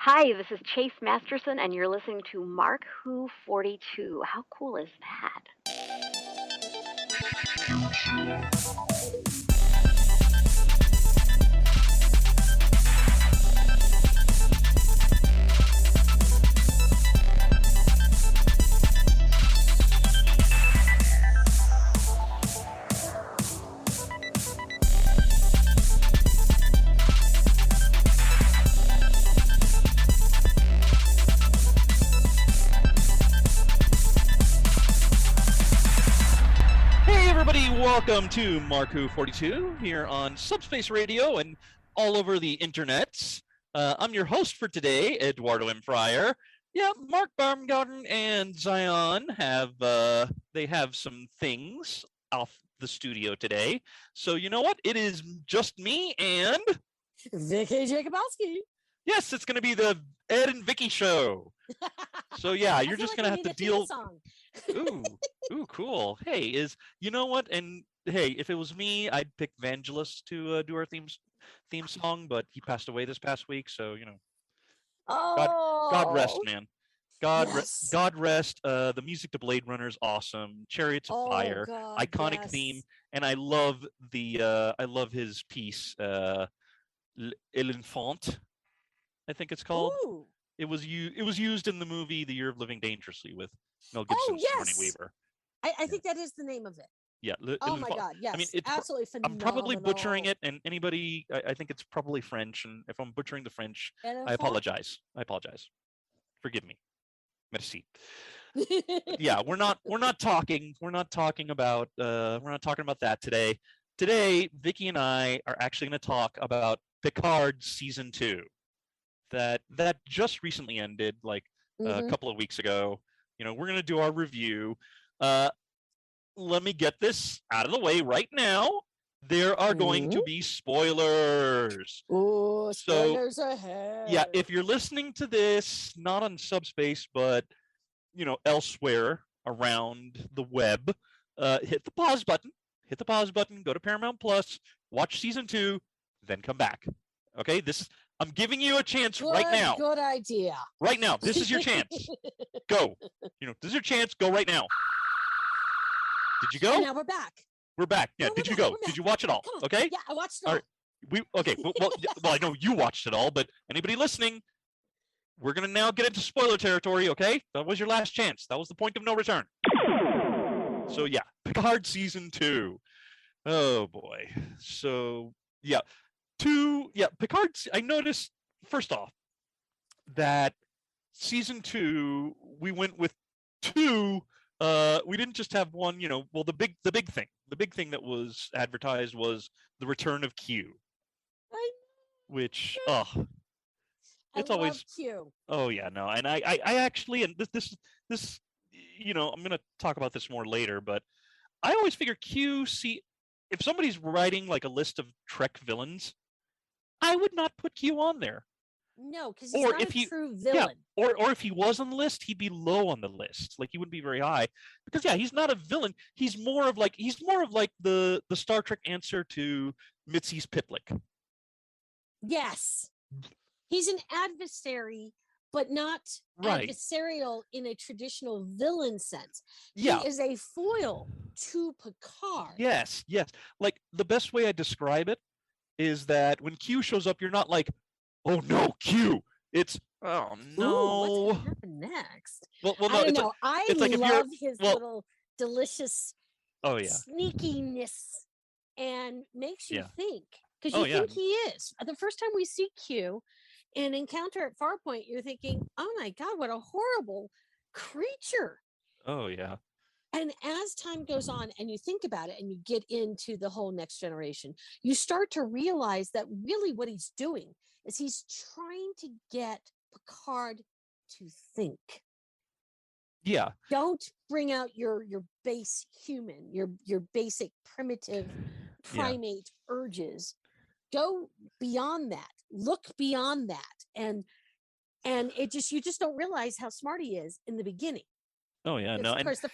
Hi, this is Chase Masterson, and you're listening to Mark Who 42. How cool is that? Welcome to Mark Who 42 here on SUBSPACE Radio and all over the internets. I'm your host for today, Eduardo M. Freyre. Yeah, Mark Baumgarten and Zion have some things off the studio today. So you know what? It is just me and Vicky Jakubowski. Yes, it's going to be the Ed and Vicky show. So yeah, you're just going to have to deal. Ooh, cool. Hey, you know what? And hey, if it was me, I'd pick Vangelis to do our theme song, but he passed away this past week, so you know. God rest, man. God rest. The music to Blade Runner is awesome. Chariots of Fire, iconic theme, and I love his piece, L'Enfant, I think it's called. Ooh. It was used in the movie The Year of Living Dangerously with Mel Gibson and Sigourney Weaver. I think that is the name of it. Yeah. Oh my God! Yes. I mean, it's absolutely phenomenal. I'm probably butchering it, and anybody, I think it's probably French, and if I'm butchering the French, I apologize. Forgive me. Merci. Yeah, we're not talking about that today. Today, Vicky and I are actually going to talk about Picard season 2. That just recently ended, like a couple of weeks ago. You know, we're going to do our review. Let me get this out of the way right now. There are going to be spoilers. Ooh, spoilers ahead. Yeah, if you're listening to this, not on Subspace, but, you know, elsewhere around the web, hit the pause button. Go to Paramount Plus, watch season 2, then come back. Okay, I'm giving you a chance right now. Good idea. Right now, this is your chance. Go. You know, this is your chance. Go right now. Did you go? And now we're back. We're back. Yeah. Did you go? Did you watch it all? Okay. Yeah, I watched it all. All right. Okay. Well, I know you watched it all, but anybody listening, we're gonna now get into spoiler territory. Okay. That was your last chance. That was the point of no return. So yeah, Picard season 2. Oh boy. So yeah. Picard. I noticed first off that season 2 we went with 2. We didn't just have one. You know, well, the big thing that was advertised was the return of Q, which it's always Q. Oh yeah, no, and I actually, and this, you know, I'm gonna talk about this more later, but I always figure Q. See, if somebody's writing like a list of Trek villains, I would not put Q on there. No, because he's not a true villain. Yeah, or if he was on the list, he'd be low on the list. Like he wouldn't be very high. Because yeah, he's not a villain. He's more of like the Star Trek answer to Mitzi's Pitlick. Yes. He's an adversary, but not adversarial in a traditional villain sense. Yeah. He is a foil to Picard. Yes. Like the best way I describe it is that when Q shows up, you're not like, oh no, Q. It's oh no. Ooh, what's gonna happen next? Well, no, I don't know. I love his little delicious sneakiness and makes you think. Because you think he is. The first time we see Q and encounter at Farpoint, you're thinking, oh my God, what a horrible creature. Oh yeah. And as time goes on and you think about it and you get into the whole Next Generation, you start to realize that really what he's doing is he's trying to get Picard to think. Yeah. Don't bring out your base human, your basic primitive primate urges. Go beyond that. Look beyond that. And it just, you just don't realize how smart he is in the beginning. Oh yeah, no. Of course, the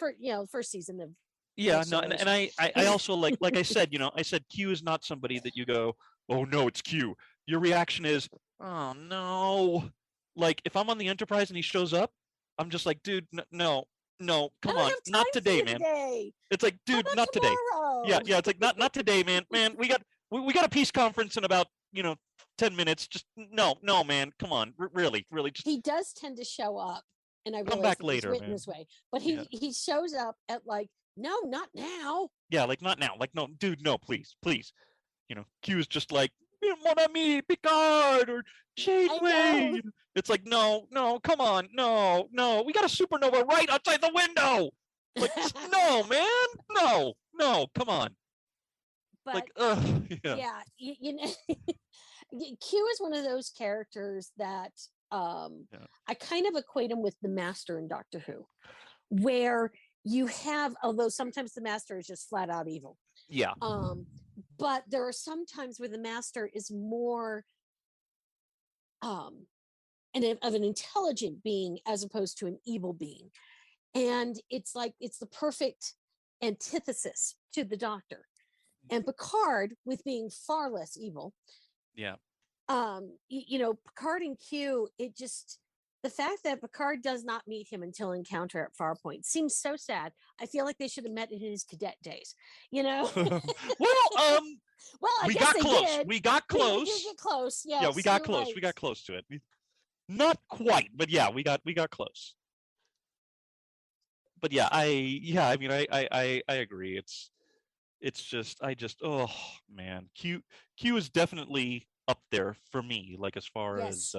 first season of and I also like I said, you know, I said Q is not somebody that you go, oh no, it's Q. Your reaction is, oh no, Like if I'm on the Enterprise and he shows up, I'm just like, dude, no, come on, not today, man. It's like, dude, not today. Yeah, it's like not today, man. Man, we got a peace conference in about 10 minutes. Just no, man, come on, really, just. He does tend to show up, and I come realize back later, written this way, but he shows up at like, no, not now. Yeah, like not now. Like no, dude, no, please. Q is just like, mon ami, Picard or Janeway. It's like, no, come on, no, we got a supernova right outside the window. Like, no, man, no, come on. But like, yeah, Q is one of those characters that I kind of equate him with the Master in Doctor Who, where you have, although sometimes the Master is just flat out evil. Yeah. But there are some times where the Master is more of an intelligent being as opposed to an evil being. And it's like, it's the perfect antithesis to the Doctor. And Picard, with being far less evil. Yeah. Picard and Q, the fact that Picard does not meet him until encounter at Farpoint seems so sad. I feel like they should have met in his cadet days, Well, I we guess got close. Did. We got close. We did get close. Yes, yeah, we got close. Right. We got close to it. Not quite, but yeah, we got close. But yeah, I agree. It's just oh man, Q is definitely up there for me. Like as far as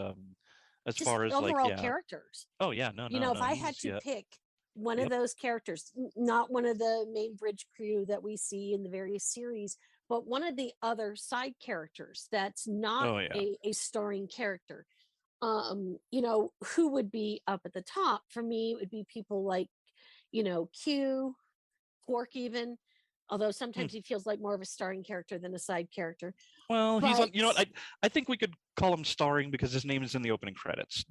just far as overall like characters. Oh yeah, no. If I had to pick one of those characters, not one of the main bridge crew that we see in the various series, but one of the other side characters that's not a starring character, who would be up at the top for me? It would be people like, Q, Quark, even. Although sometimes he feels like more of a starring character than a side character. Well, he's on. I think we could call him starring because his name is in the opening credits.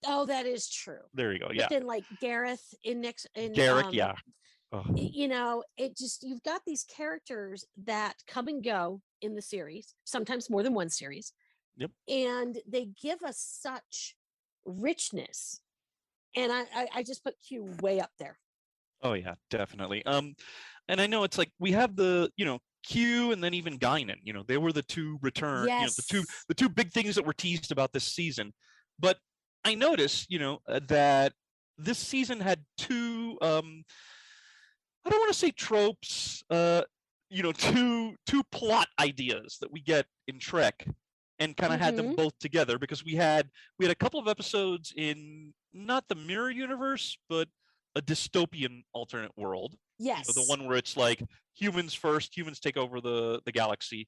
Oh, that is true. There you go. Yeah. But then, like Gareth Garrick, yeah. Oh. It just, you've got these characters that come and go in the series, sometimes more than one series. Yep. And they give us such richness, and I just put Q way up there. Oh yeah, definitely. And I know it's like we have the Q and then even Guinan. They were the two return. Yes. The two big things that were teased about this season. But I noticed that this season had two. I don't want to say tropes. Two plot ideas that we get in Trek, and kind of had them both together, because we had a couple of episodes in not the mirror universe, but a dystopian alternate world. Yes. The one where it's like humans first, humans take over the galaxy.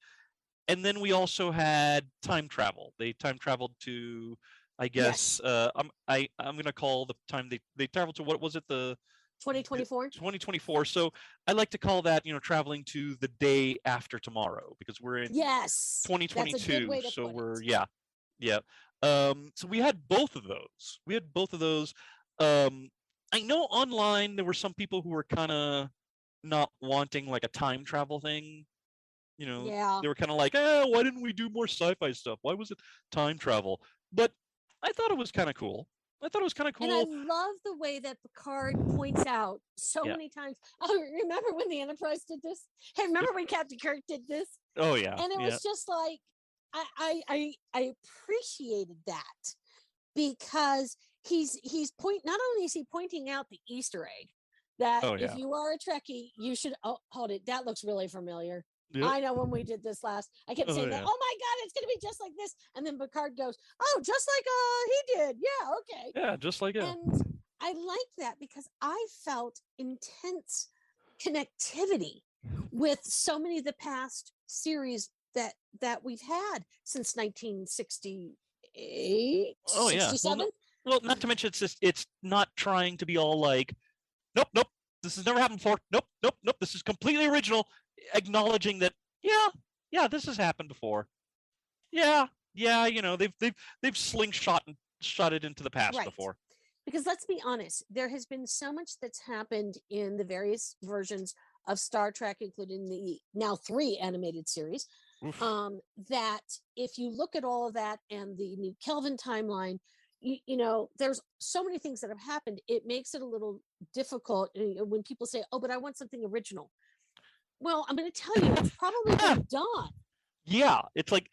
And then we also had time travel. They time traveled to, I guess, I'm going to call the time they traveled to, what was it? The 2024. 2024. So I like to call that, traveling to the day after tomorrow, because we're in 2022. So we're, yeah. So we had both of those. I know online there were some people who were kind of not wanting like a time travel thing. They were kind of like, why didn't we do more sci-fi stuff? Why was it time travel? But I thought it was kind of cool. And I love the way that Picard points out so many times. Oh, remember when the Enterprise did this? Hey, remember when Captain Kirk did this? Oh yeah. And it was just like, I appreciated that, because he's not only is he pointing out the Easter egg that if you are a Trekkie, you should hold it. That looks really familiar. Yep. I know when we did this last, I kept saying that, oh my God, it's going to be just like this. And then Picard goes, oh, just like he did. Yeah, okay. Yeah, just like him. And I like that, because I felt intense connectivity with so many of the past series that we've had since 1968. Oh, 67. Yeah. Well, not to mention, it's not trying to be all like, nope, this has never happened before. Nope, this is completely original. Acknowledging that, this has happened before. Yeah, they've slingshot it into the past before. Because let's be honest, there has been so much that's happened in the various versions of Star Trek, including the now 3 animated series, that if you look at all of that and the new Kelvin timeline, there's so many things that have happened. It makes it a little difficult when people say, oh, but I want something original. Well, I'm going to tell you, it's probably been done. Yeah, it's like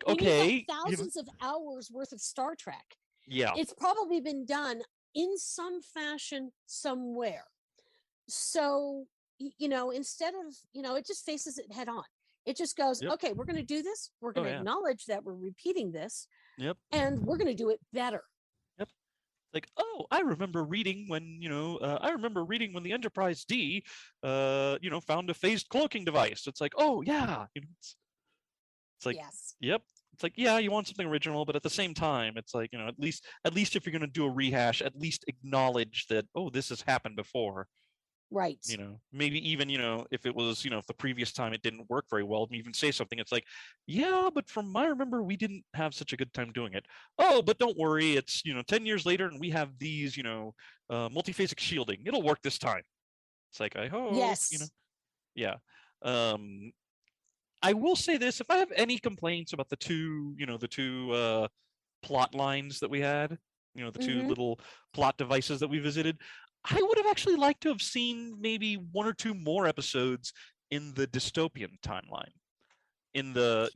okay, thousands of hours worth of Star Trek. Yeah, it's probably been done in some fashion somewhere. So instead of it just faces it head on. It just goes, okay, we're going to do this. We're going to acknowledge that we're repeating this. Yep. And we're going to do it better. Yep. Like, oh, I remember reading when the Enterprise D, found a phased cloaking device. It's like, oh yeah, it's like, yes. Yep. It's like, yeah, you want something original, but at the same time, it's like, at least if you're going to do a rehash, at least acknowledge that, oh, this has happened before. Right. Maybe even, if it was, if the previous time it didn't work very well, even say something. It's like, yeah, but from my remember, we didn't have such a good time doing it. Oh, but don't worry. It's, 10 years later and we have these, multiphasic shielding. It'll work this time. It's like, I hope. Yes. Yeah. I will say this, if I have any complaints about the two plot lines that we had, the two little plot devices that we visited, I would have actually liked to have seen maybe one or two more episodes in the dystopian timeline. I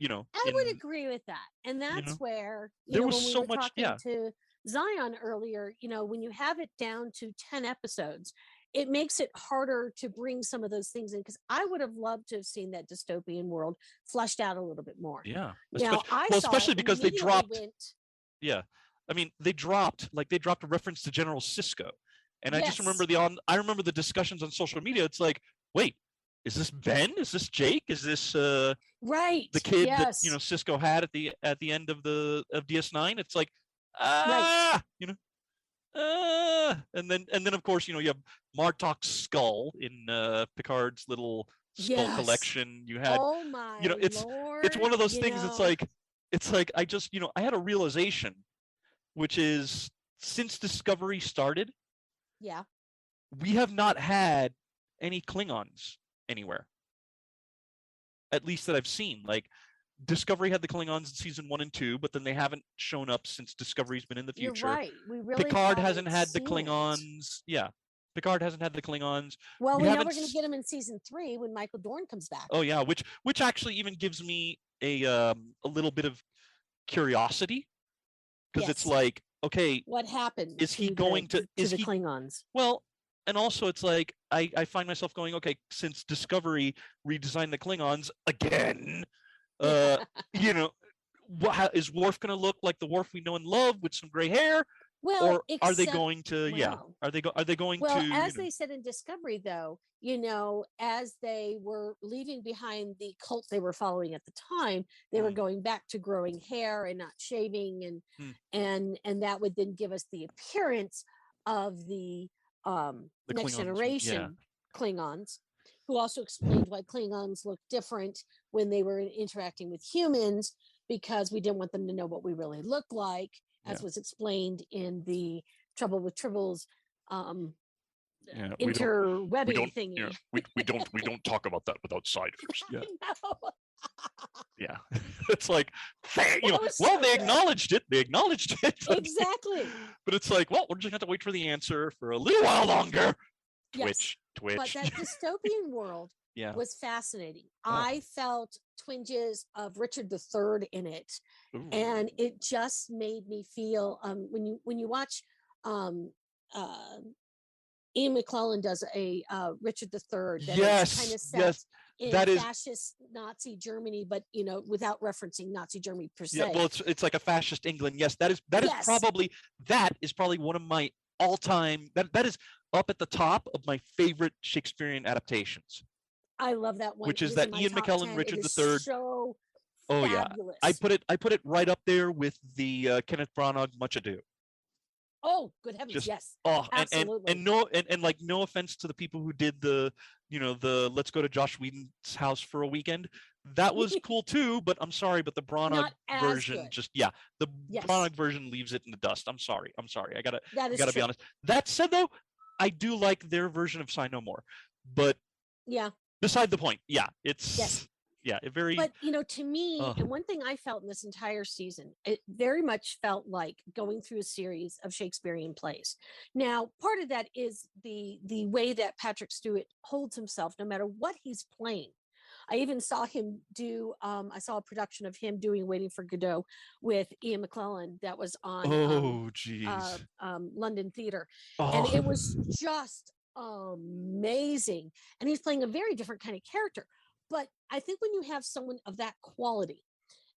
would agree with that. And that's where, there was when we so were much, talking to Zion earlier, when you have it down to 10 episodes, it makes it harder to bring some of those things in, because I would have loved to have seen that dystopian world fleshed out a little bit more. Yeah. Especially because they dropped. Yeah. I mean, they dropped a reference to General Sisko. And I just remember the discussions on social media. It's like, wait, is this Ben? Is this Jake? Is this right? The kid that Sisko had at the end of DS9? It's like, and then of course you have Martok's skull in Picard's little skull collection. You had, it's one of those things. It's like I just I had a realization, which is, since Discovery started, we have not had any Klingons anywhere, at least that I've seen. Like, Discovery had the Klingons in season 1 and 2, but then they haven't shown up since Discovery's been in the future. You're right. We really Picard hasn't had the Klingons. Yeah, Picard hasn't had the Klingons. Well, we know we're going to get them in season 3 when Michael Dorn comes back. Oh yeah, which actually even gives me a little bit of curiosity, because it's like, okay, what happened? Is he going to the Klingons? Well, and also it's like I find myself going, okay, since Discovery redesigned the Klingons again, is Worf going to look like the Worf we know and love with some gray hair? Well, or are they going to? Are they going to? Well, as they said in Discovery, though, as they were leaving behind the cult they were following at the time, they were going back to growing hair and not shaving, and that would then give us the appearance of the Next Generation Klingons, who also explained why Klingons looked different when they were interacting with humans, because we didn't want them to know what we really look like, as was explained in the Trouble with Tribbles interwebbing thingy. We don't talk about that with outsiders. Yeah. Yeah. It's like, they acknowledged it. They acknowledged it. Exactly. But it's like, well, we're just going to have to wait for the answer for a little while longer. Twitch. But that dystopian world was fascinating. I felt twinges of Richard III in it. Ooh. And it just made me feel, when you watch Ian McClellan does a Richard III that is kind of set in fascist Nazi Germany, but without referencing Nazi Germany per se. Yeah, well, it's like a fascist England. Yes, that is probably one of my all-time. That is up at the top of my favorite Shakespearean adaptations. I love that one. Which is that Ian McKellen, Richard III. So fabulous. I put it right up there with the Kenneth Branagh Much Ado. Oh, good heavens, yes. Oh, absolutely. And no offense to the people who did the let's go to Josh Whedon's house for a weekend. That was cool too, but I'm sorry, but the Branagh version Branagh version leaves it in the dust. I'm sorry. I gotta be honest. That said, though, I do like their version of Sigh No More. But beside the point, it's But to me, and one thing I felt in this entire season, it very much felt like going through a series of Shakespearean plays. Now, part of that is the way that Patrick Stewart holds himself, no matter what he's playing. I even saw him do. I saw a production of him doing "Waiting for Godot" with Ian McKellen that was on London Theatre, and it was just amazing. And he's playing a very different kind of character. But I think when you have someone of that quality,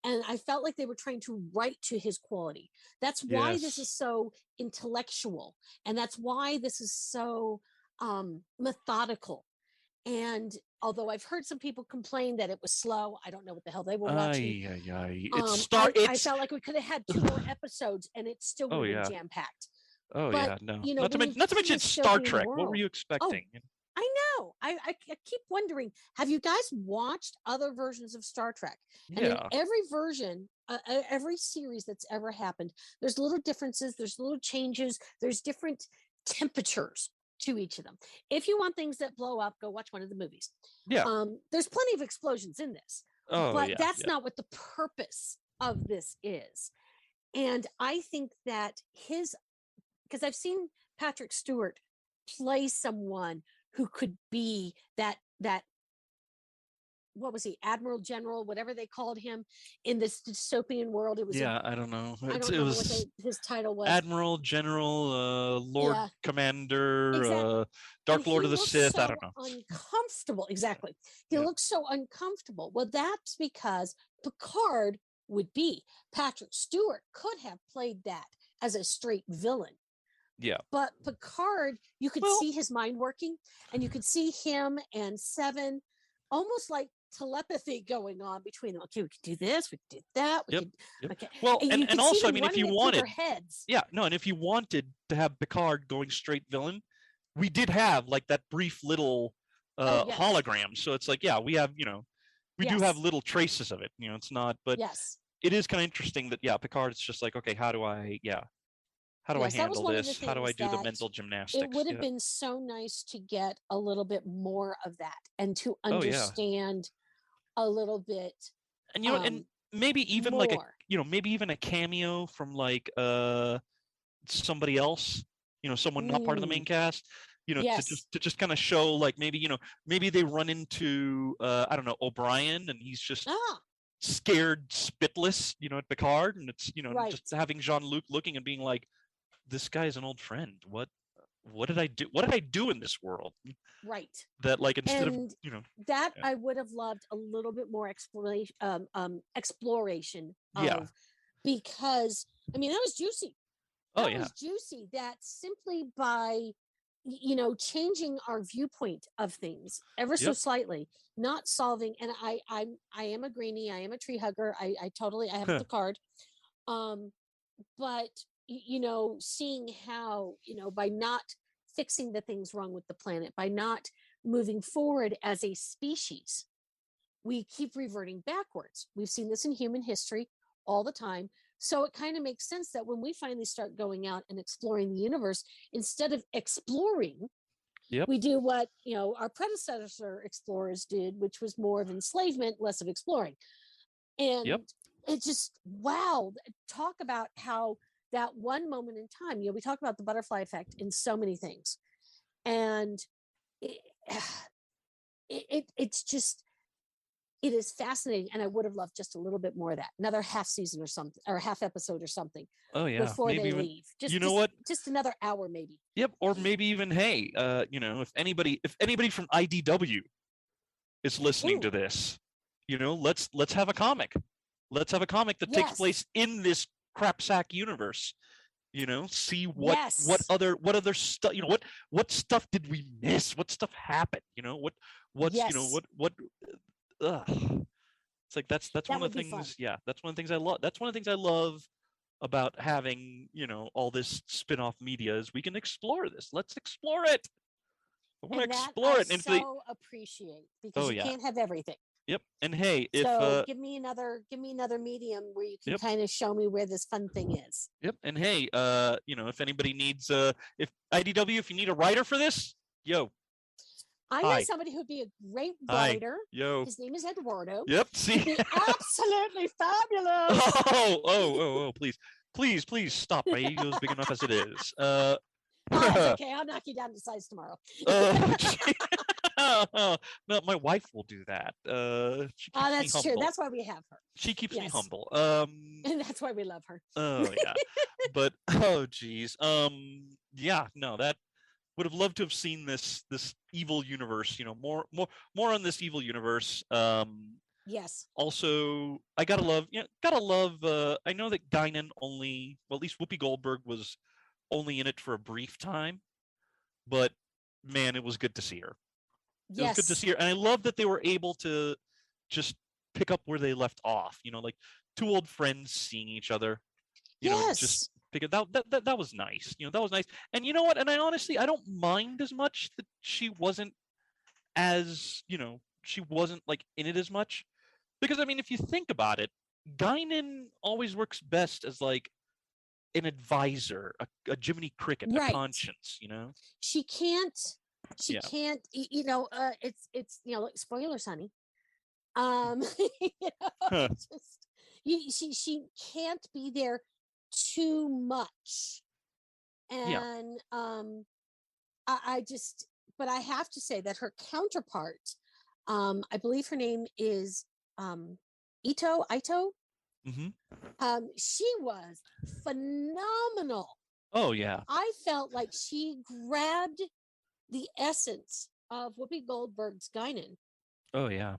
and I felt like they were trying to write to his quality, that's why this is so intellectual, and that's why this is so methodical. And although I've heard some people complain that it was slow, I don't know what the hell they were watching. I felt like we could have had 2 more episodes, and it still would have been jam-packed. Not to mention Star Trek. What were you expecting? I know. I keep wondering, have you guys watched other versions of Star Trek? And in every version, every series that's ever happened, there's little differences, there's little changes, there's different temperatures to each of them. If you want things that blow up, go watch one of the movies. There's plenty of explosions in this, but that's not what the purpose of this is. And I think that because I've seen Patrick Stewart play someone who could be that what was he, Admiral, General, whatever they called him in this dystopian world. It was I don't know. I don't know what his title was. Admiral, General, Lord Commander, Dark Lord of the Sith. I don't know. Uncomfortable. Exactly. He looks so uncomfortable. Well, that's because Picard would be. Patrick Stewart could have played that as a straight villain. But Picard, you could see his mind working, and you could see him and Seven almost like telepathy going on between them. Okay, we could do this, we could do that. Okay. Well, and also, I mean, if you wanted, and if you wanted to have Picard going straight villain, we did have like that brief little hologram. So it's like, we have, we do have little traces of it. It's not, but it is kind of interesting that Picard is just like, okay, how do I handle this? How do I do the mental gymnastics? It would have been so nice to get a little bit more of that and to understand a little bit. And and maybe even more. Maybe even a cameo from like somebody else, someone not part of the main cast, to just kind of show like maybe they run into I don't know, O'Brien, and he's just scared spitless, at Picard, and it's just having Jean-Luc looking and being like, this guy is an old friend. What did I do? What did I do in this world? Right. That like instead of I would have loved a little bit more exploration of, because I mean that was juicy. That was juicy. That simply by changing our viewpoint of things ever so slightly, not solving. And I am a greenie. I am a tree hugger. I have the card. But seeing how, by not fixing the things wrong with the planet, by not moving forward as a species, we keep reverting backwards. We've seen this in human history all the time. So it kind of makes sense that when we finally start going out and exploring the universe, instead of exploring, we do what, our predecessor explorers did, which was more of enslavement, less of exploring. And it just, talk about how that one moment in time, we talk about the butterfly effect in so many things. And it's just, it is fascinating. And I would have loved just a little bit more of that, another half season or something, or half episode or something. Before maybe they leave. Just another hour, maybe. Or maybe even, hey, if anybody from IDW is listening to this, let's have a comic. Let's have a comic that takes place in this crapsack universe. See what other stuff, what stuff did we miss? What stuff happened? It's like that's one of the things. That's one of the things I love. That's one of the things I love about having all this spin-off media is we can explore this. Let's explore it. I want to explore it. And appreciate, because you can't have everything. And hey, give me another medium where you can kind of show me where this fun thing is. And hey, if anybody needs if IDW, if you need a writer for this, I know somebody who'd be a great writer. Yo. His name is Eduardo. Yep. See. He'd be absolutely fabulous. Oh, please stop. My ego is big enough as it is. Oh, it's okay. I'll knock you down to size tomorrow. No, my wife will do that. She keeps me that's humble. true. That's why we have her. She keeps me humble. And that's why we love her. Oh yeah. But geez. Yeah, no, that would have loved to have seen this evil universe, more on this evil universe. Yes. Also, I gotta love. I know that Guinan only, well, at least Whoopi Goldberg was only in it for a brief time, but man, it was good to see her. It was good to see her, and I love that they were able to just pick up where they left off. Like two old friends seeing each other. Just pick it out. That was nice. That was nice. And you know what? And I honestly, I don't mind as much that she wasn't as, she wasn't like in it as much, because I mean, if you think about it, Guinan always works best as like an advisor, a Jiminy Cricket, a conscience. She can't. It's like spoilers, honey. She can't be there too much, and but I have to say that her counterpart, I believe her name is Ito. She was phenomenal. Oh yeah. I felt like she grabbed the essence of Whoopi Goldberg's Guinan. Oh yeah.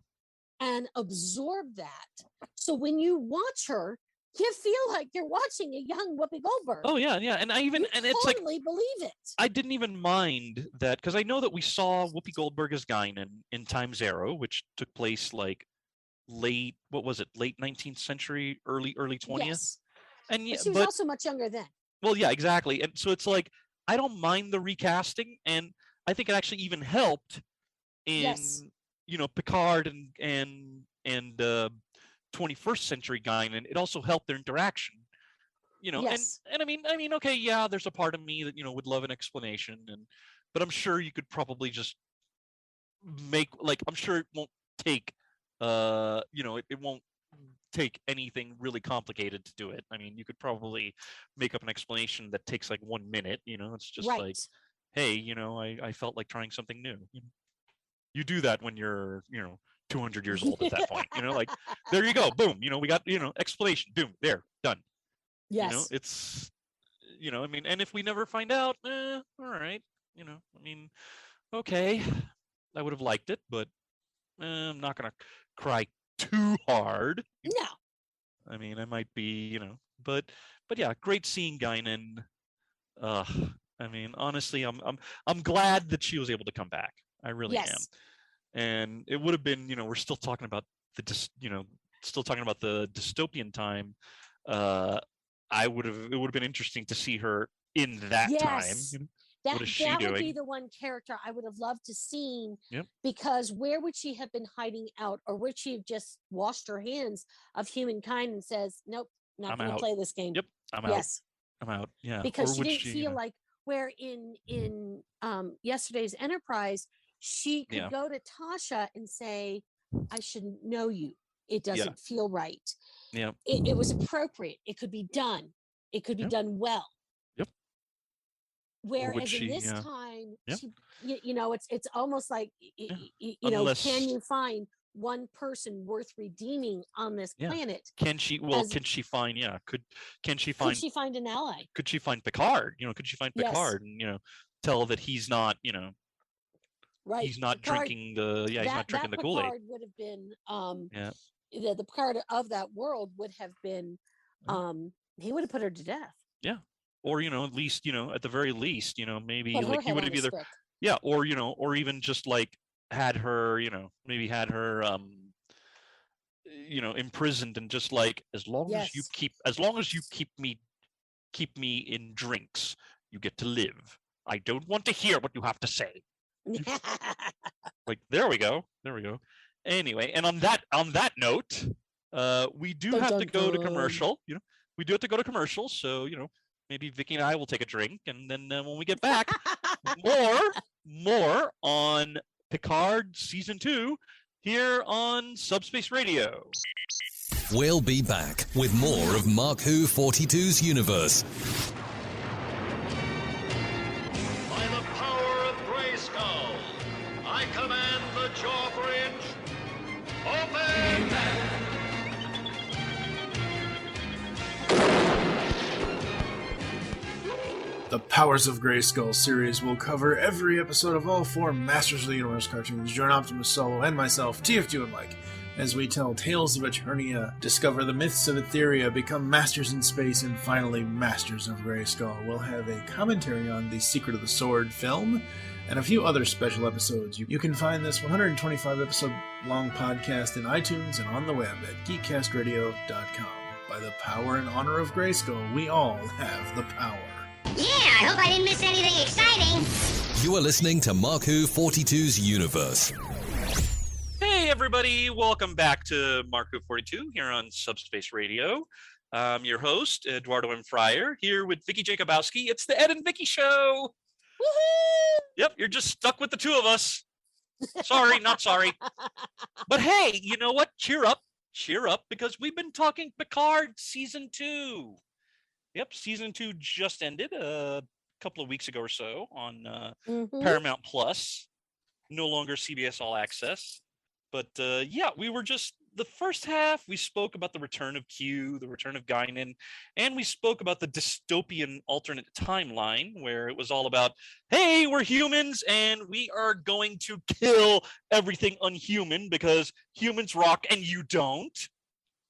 And absorbed that. So when you watch her, you feel like you're watching a young Whoopi Goldberg. Oh yeah, yeah. And it's like, totally believe it. I didn't even mind that, because I know that we saw Whoopi Goldberg as Guinan in Time's Arrow, which took place like late 19th century, early 20th. Yes. And but she was also much younger then. Well, yeah, exactly. And so it's like, I don't mind the recasting, and I think it actually even helped in Picard and 21st century Guinan. It also helped their interaction, and I mean, okay, yeah, there's a part of me that would love an explanation, but I'm sure you could probably just make, like, I'm sure it won't take it won't take anything really complicated to do it. I mean, you could probably make up an explanation that takes like 1 minute. It's just like, hey, I felt like trying something new. You do that when you're 200 years old at that point. Like, there you go, boom, we got explanation, boom, there, done. Yes. It's I mean, and if we never find out, all right, I mean, okay, I would have liked it, but I'm not gonna cry too hard. No. I mean, I might be, but yeah, great seeing Guinan. I mean, honestly, I'm glad that she was able to come back. I really am. And it would have been, we're still talking about the dystopian time. It would have been interesting to see her in that time. What is she doing? That would be the one character I would have loved to seen, because where would she have been hiding out, or would she have just washed her hands of humankind and says, nope, not going to play this game? Yep, I'm out. I'm out. Yeah, because she didn't feel like, where in yesterday's Enterprise, she could go to Tasha and say, I shouldn't know you. It doesn't feel right. Yeah, it was appropriate. It could be done. It could be done well. Whereas in this time, she, it's almost like, can you find one person worth redeeming on this planet? Can she? Well, can she find? Yeah. Can she find? Could she find an ally? Could she find Picard? Could she find Picard and tell that he's not right? He's not Picard, drinking the he's not drinking the Kool-Aid. Picard would have been the Picard of that world would have been he would have put her to death. Yeah. Or, at least, at the very least, maybe like he would have either, or even just like had her, maybe had her, imprisoned, and just like, as long as you keep me in drinks, you get to live. I don't want to hear what you have to say. Like, there we go. Anyway, and on that note, we do have to go to commercial. We do have to go to commercial. So, maybe Vicky and I will take a drink, and then when we get back, more on Picard Season 2 here on Subspace Radio. We'll be back with more of Mark Who 42's universe. By the power of Grayskull, I command the jaw bridge. Open! The Powers of Grayskull series will cover every episode of all 4 Masters of the Universe cartoons, Jordan Optimus Solo and myself, TF2 and Mike, as we tell tales of Eternia, discover the myths of Etheria, become masters in space, and finally Masters of Grayskull. We'll have a commentary on the Secret of the Sword film, and a few other special episodes. You can find this 125-episode-long podcast in iTunes and on the web at geekcastradio.com. By the power and honor of Grayskull, we all have the power. Yeah, I hope I didn't miss anything exciting. You are listening to Mark Who 42's universe. Hey everybody, welcome back to Mark Who 42 here on Subspace Radio. I'm your host, Eduardo M. Freyre, here with Vicky Jakubowski. It's the Ed and Vicky Show. Woohoo! Yep, you're just stuck with the two of us. Sorry, not sorry. But hey, you know what? Cheer up, because we've been talking Picard Season 2. Yep, Season 2 just ended a couple of weeks ago or so on Paramount Plus. No longer CBS All Access. But yeah, we were just, the first half, we spoke about the return of Q, the return of Guinan, and we spoke about the dystopian alternate timeline where it was all about, hey, we're humans and we are going to kill everything unhuman because humans rock and you don't.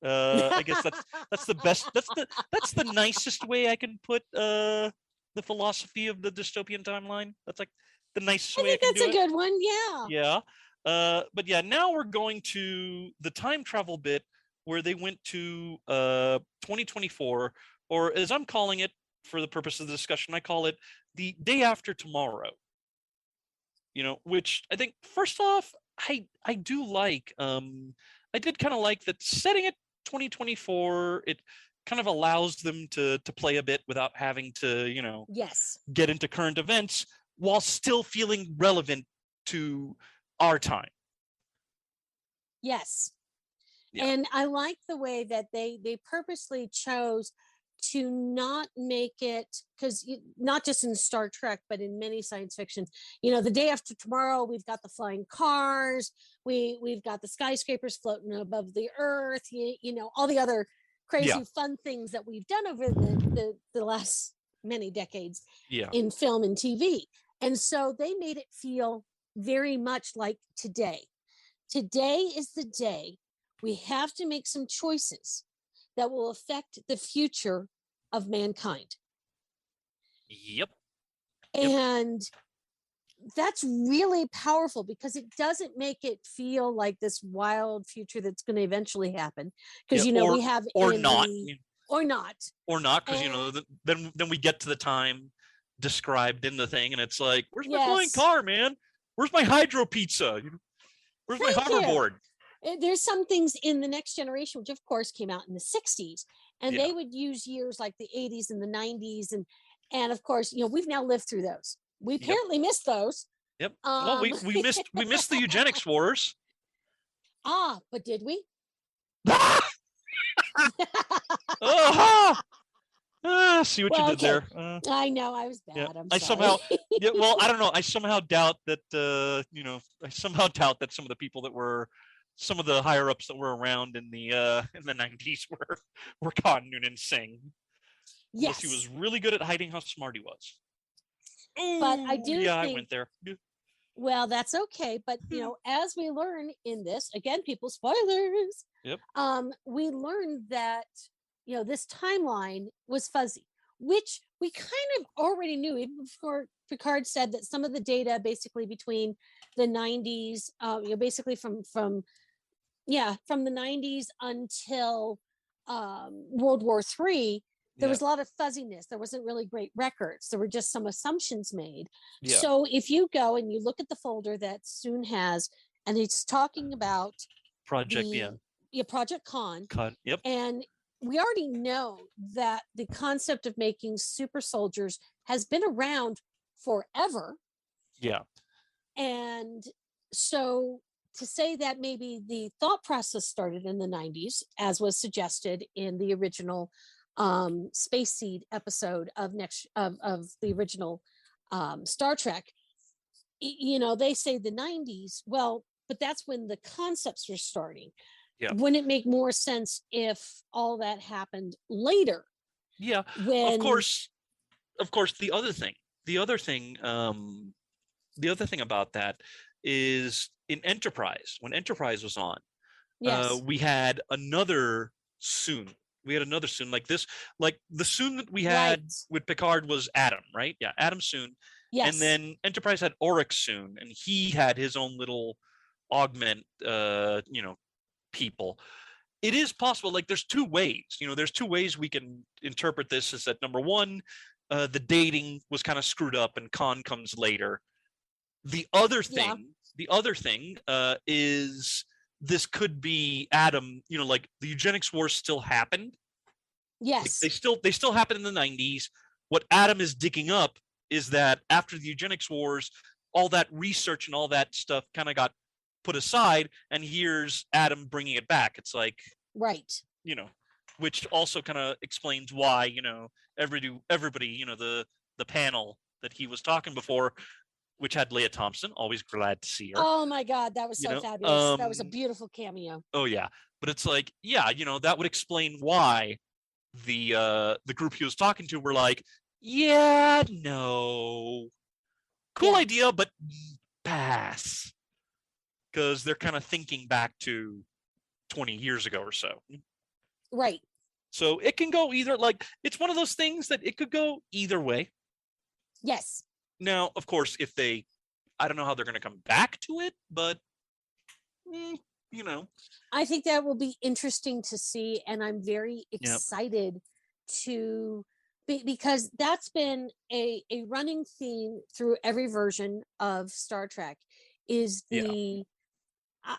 I guess that's the best, that's the nicest way I can put the philosophy of the dystopian timeline. That's like the nicest way I can do it. That's a good one, yeah. Yeah. But yeah, now we're going to the time travel bit where they went to 2024, or as I'm calling it for the purpose of the discussion, I call it the day after tomorrow. You know, which I think first off, I do like. I did kind of like that setting it 2024. It kind of allows them to play a bit without having to, you know, get into current events while still feeling relevant to our time. Yes. Yeah. And I like the way that they purposely chose to not make it, because not just in Star Trek, but in many science fiction, you know, the day after tomorrow, we've got the flying cars, we've got the skyscrapers floating above the earth, you know, all the other crazy fun things that we've done over the last many decades in film and TV. And so they made it feel very much like today. Today is the day we have to make some choices that will affect the future of mankind. Yep. And that's really powerful because it doesn't make it feel like this wild future that's going to eventually happen. Because, you know, we have... Or not, because, you know, then we get to the time described in the thing and it's like, where's my flying car, man? Where's my hydro pizza? Where's my hoverboard? There's some things in The Next Generation, which of course came out in the 60s, and they would use years like the 80s and the 90s, and of course, you know, we've now lived through those. We apparently missed those. Yep. Well, we missed the eugenics wars. But did we? See what you did there. I know, I was bad. I'm I sorry. I don't know. I somehow doubt that, you know, some of the people that were, some of the higher ups that were around in the 90s were caught Noonan Singh. Yes. He was really good at hiding how smart he was. Ooh, but I do think, I went there. Well, that's okay. But, you know, as we learn in this, again, people, spoilers. Yep. We learned that, you know, this timeline was fuzzy, which we kind of already knew even before Picard said that some of the data basically between the 90s, you know, basically from the 90s until World War III, there was a lot of fuzziness. There wasn't really great records. There were just some assumptions made. Yeah. So if you go and you look at the folder that Soong has, and it's talking about Project Project Con. Yep. And we already know that the concept of making super soldiers has been around forever. Yeah. And So to say that maybe the thought process started in the 90s, as was suggested in the original Space Seed episode of the original Star Trek, they say the 90s. Well, but that's when the concepts were starting. Yeah. Wouldn't it make more sense if all that happened later? Yeah. Of course, the other thing about that is in Enterprise, when Enterprise was on, we had another Soong. Like this, like the Soong that we had with Picard was Adam, right? Yeah, Adam Soong. Yes. And then Enterprise had Auric Soong, and he had his own little augment, people. It is possible. Like there's two ways. There's two ways we can interpret this. Is that number one, the dating was kind of screwed up, and Khan comes later. The other thing, is this could be Adam. Like the eugenics wars still happened. Yes, like they still happened in the 90s. What Adam is digging up is that after the eugenics wars, all that research and all that stuff kind of got put aside, and here's Adam bringing it back. It's like, right, which also kind of explains why everybody, the panel that he was talking before, which had Leah Thompson, always glad to see her. Oh my God, that was so fabulous. That was a beautiful cameo. Oh yeah, but it's like, yeah, that would explain why the group he was talking to were like, yeah, no, cool idea, but pass, because they're kind of thinking back to 20 years ago or so. Right. So it can go either, like, it's one of those things that it could go either way. Yes. Now, of course, I don't know how they're going to come back to it, but, I think that will be interesting to see. And I'm very excited because that's been a running theme through every version of Star Trek is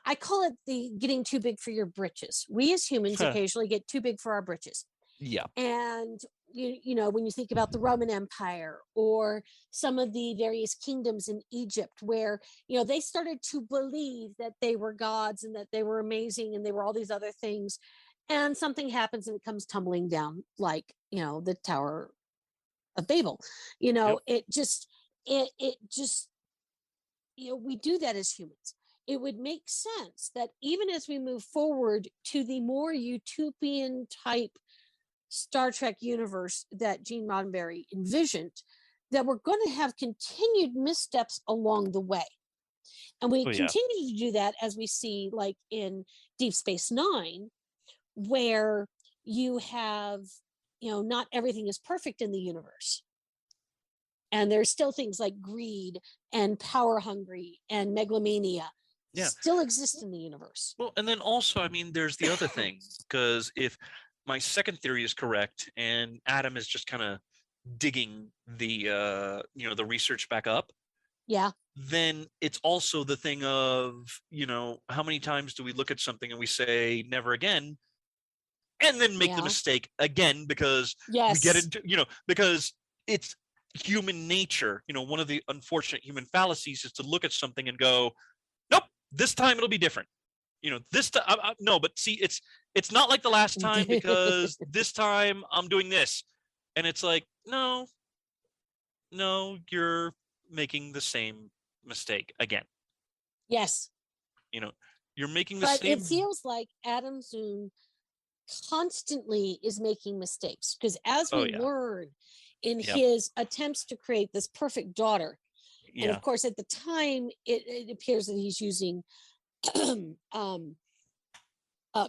I call it the getting too big for your britches. We as humans occasionally get too big for our britches. Yeah. And when you think about the Roman Empire or some of the various kingdoms in Egypt where, they started to believe that they were gods and that they were amazing and they were all these other things. And something happens and it comes tumbling down, like, the Tower of Babel. It just, we do that as humans. It would make sense that even as we move forward to the more utopian type Star Trek universe that Gene Roddenberry envisioned, that we're going to have continued missteps along the way. And we continue to do that as we see, like in Deep Space Nine, where you have, not everything is perfect in the universe. And there's still things like greed and power hungry and megalomania still exist in the universe. Well, and then also, I mean, there's the other thing, because if my second theory is correct and Adam is just kind of digging the the research back up, then it's also the thing of, how many times do we look at something and we say never again, and then make the mistake again because we get into, because it's human nature. One of the unfortunate human fallacies is to look at something and go, nope, this time it'll be different. This time, no, but see, it's not like the last time because this time I'm doing this. And it's like, no, you're making the same mistake again. Yes. You're making the same. But it feels like Adam Soong constantly is making mistakes because as we learn in his attempts to create this perfect daughter, and of course at the time it appears that he's using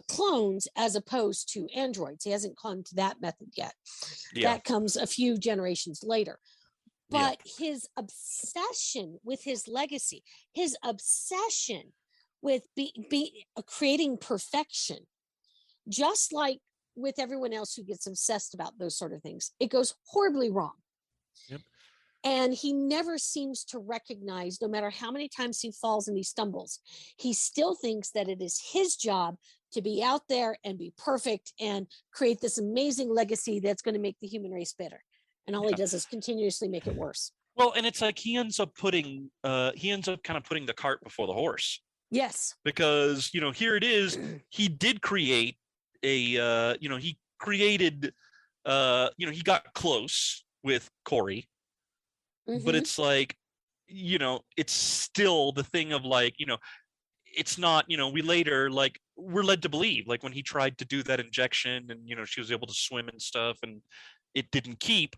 clones as opposed to androids. He hasn't gone to that method yet. That comes a few generations later. But his obsession with his legacy, his obsession with creating perfection, just like with everyone else who gets obsessed about those sort of things, it goes horribly wrong. Yep. And he never seems to recognize, no matter how many times he falls and he stumbles, he still thinks that it is his job to be out there and be perfect and create this amazing legacy that's going to make the human race better. And all he does is continuously make it worse. Well, and it's like he ends up kind of putting the cart before the horse. Yes. Because, here it is. He did create he created, he got close with Corey, but it's like, it's still the thing of like, it's not, we later, like, we're led to believe, like when he tried to do that injection and, she was able to swim and stuff and it didn't keep.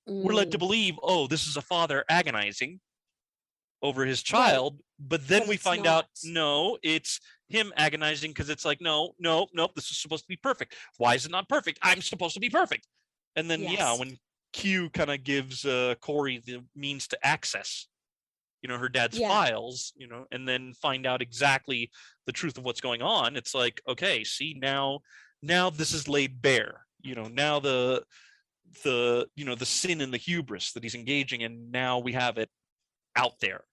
We're led to believe, oh, this is a father agonizing over his child, right. But then we find out, no, it's him agonizing because it's like, no, this is supposed to be perfect. Why is it not perfect? I'm supposed to be perfect. And then, when Q kind of gives Corey the means to access, her dad's files, and then find out exactly the truth of what's going on. It's like, okay, see, now this is laid bare, now the sin and the hubris that he's engaging in, now we have it out there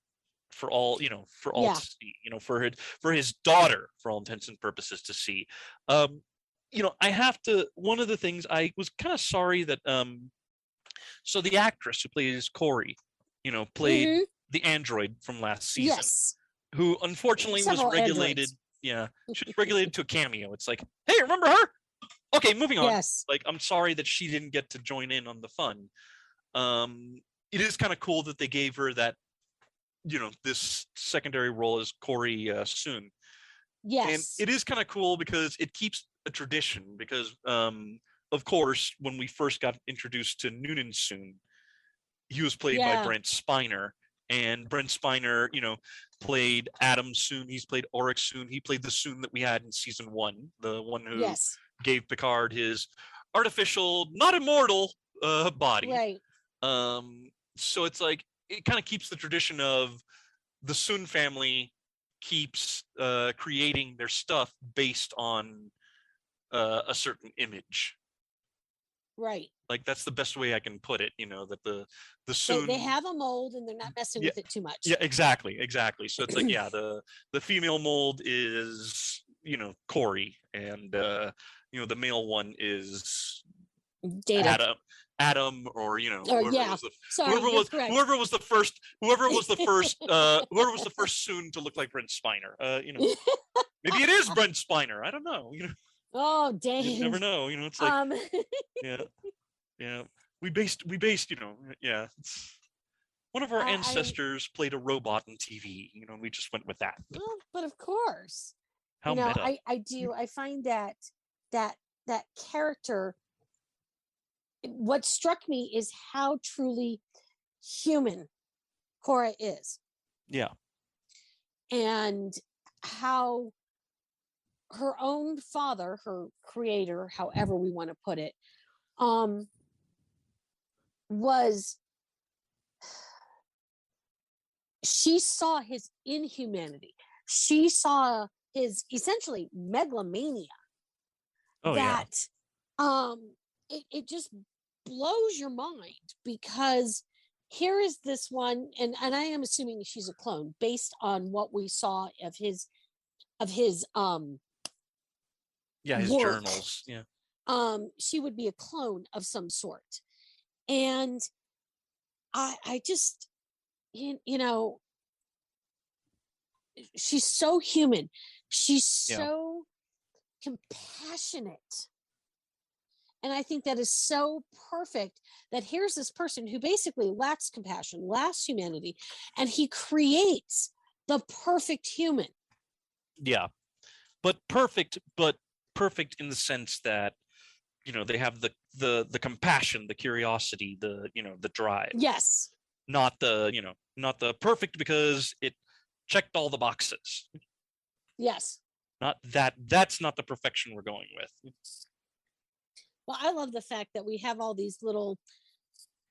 for all, to see, for his daughter, for all intents and purposes, to see. I have to, one of the things I was kind of sorry that, so the actress who plays Corey, played the android from last season, who unfortunately was regulated. Androids. She was regulated to a cameo. It's like, hey, remember her? Okay, moving on. Like, I'm sorry that she didn't get to join in on the fun. It is kind of cool that they gave her that, this secondary role as Corey Soong. Yes. And it is kind of cool because it keeps a tradition because, of course, when we first got introduced to Noonan Soong, he was played by Brent Spiner. And Brent Spiner, played Adam Soong. He's played Auric Soong. He played the Soong that we had in season 1, the one who gave Picard his artificial, not immortal body. Right. So it's like, it kind of keeps the tradition of the Soong family keeps creating their stuff based on a certain image. Right. Like, that's the best way I can put it, that the Soong, they have a mold and they're not messing with it too much. Yeah, exactly. So it's like, the female mold is, Corey, and the male one is Data. Adam, or whoever was the first Soong to look like Brent Spiner. Maybe it is Brent Spiner. I don't know. Oh, dang! You never know. It's like, We based. It's one of our ancestors played a robot on TV. We just went with that. Well, but of course, how meta. I do. I find that character. What struck me is how truly human Cora is. Yeah. And how her own father, her creator, however we want to put it, she saw his inhumanity. She saw his essentially megalomania. It just blows your mind, because here is this one, and I am assuming she's a clone based on what we saw of his his work. Journals. She would be a clone of some sort. And I just, she's so human. She's so compassionate. And I think that is so perfect, that here's this person who basically lacks compassion, lacks humanity, and he creates the perfect human. Yeah. But perfect in the sense that, they have the compassion, the curiosity, the drive. Yes. Not the perfect because it checked all the boxes. Yes. Not that. That's not the perfection we're going with. Well, I love the fact that we have all these little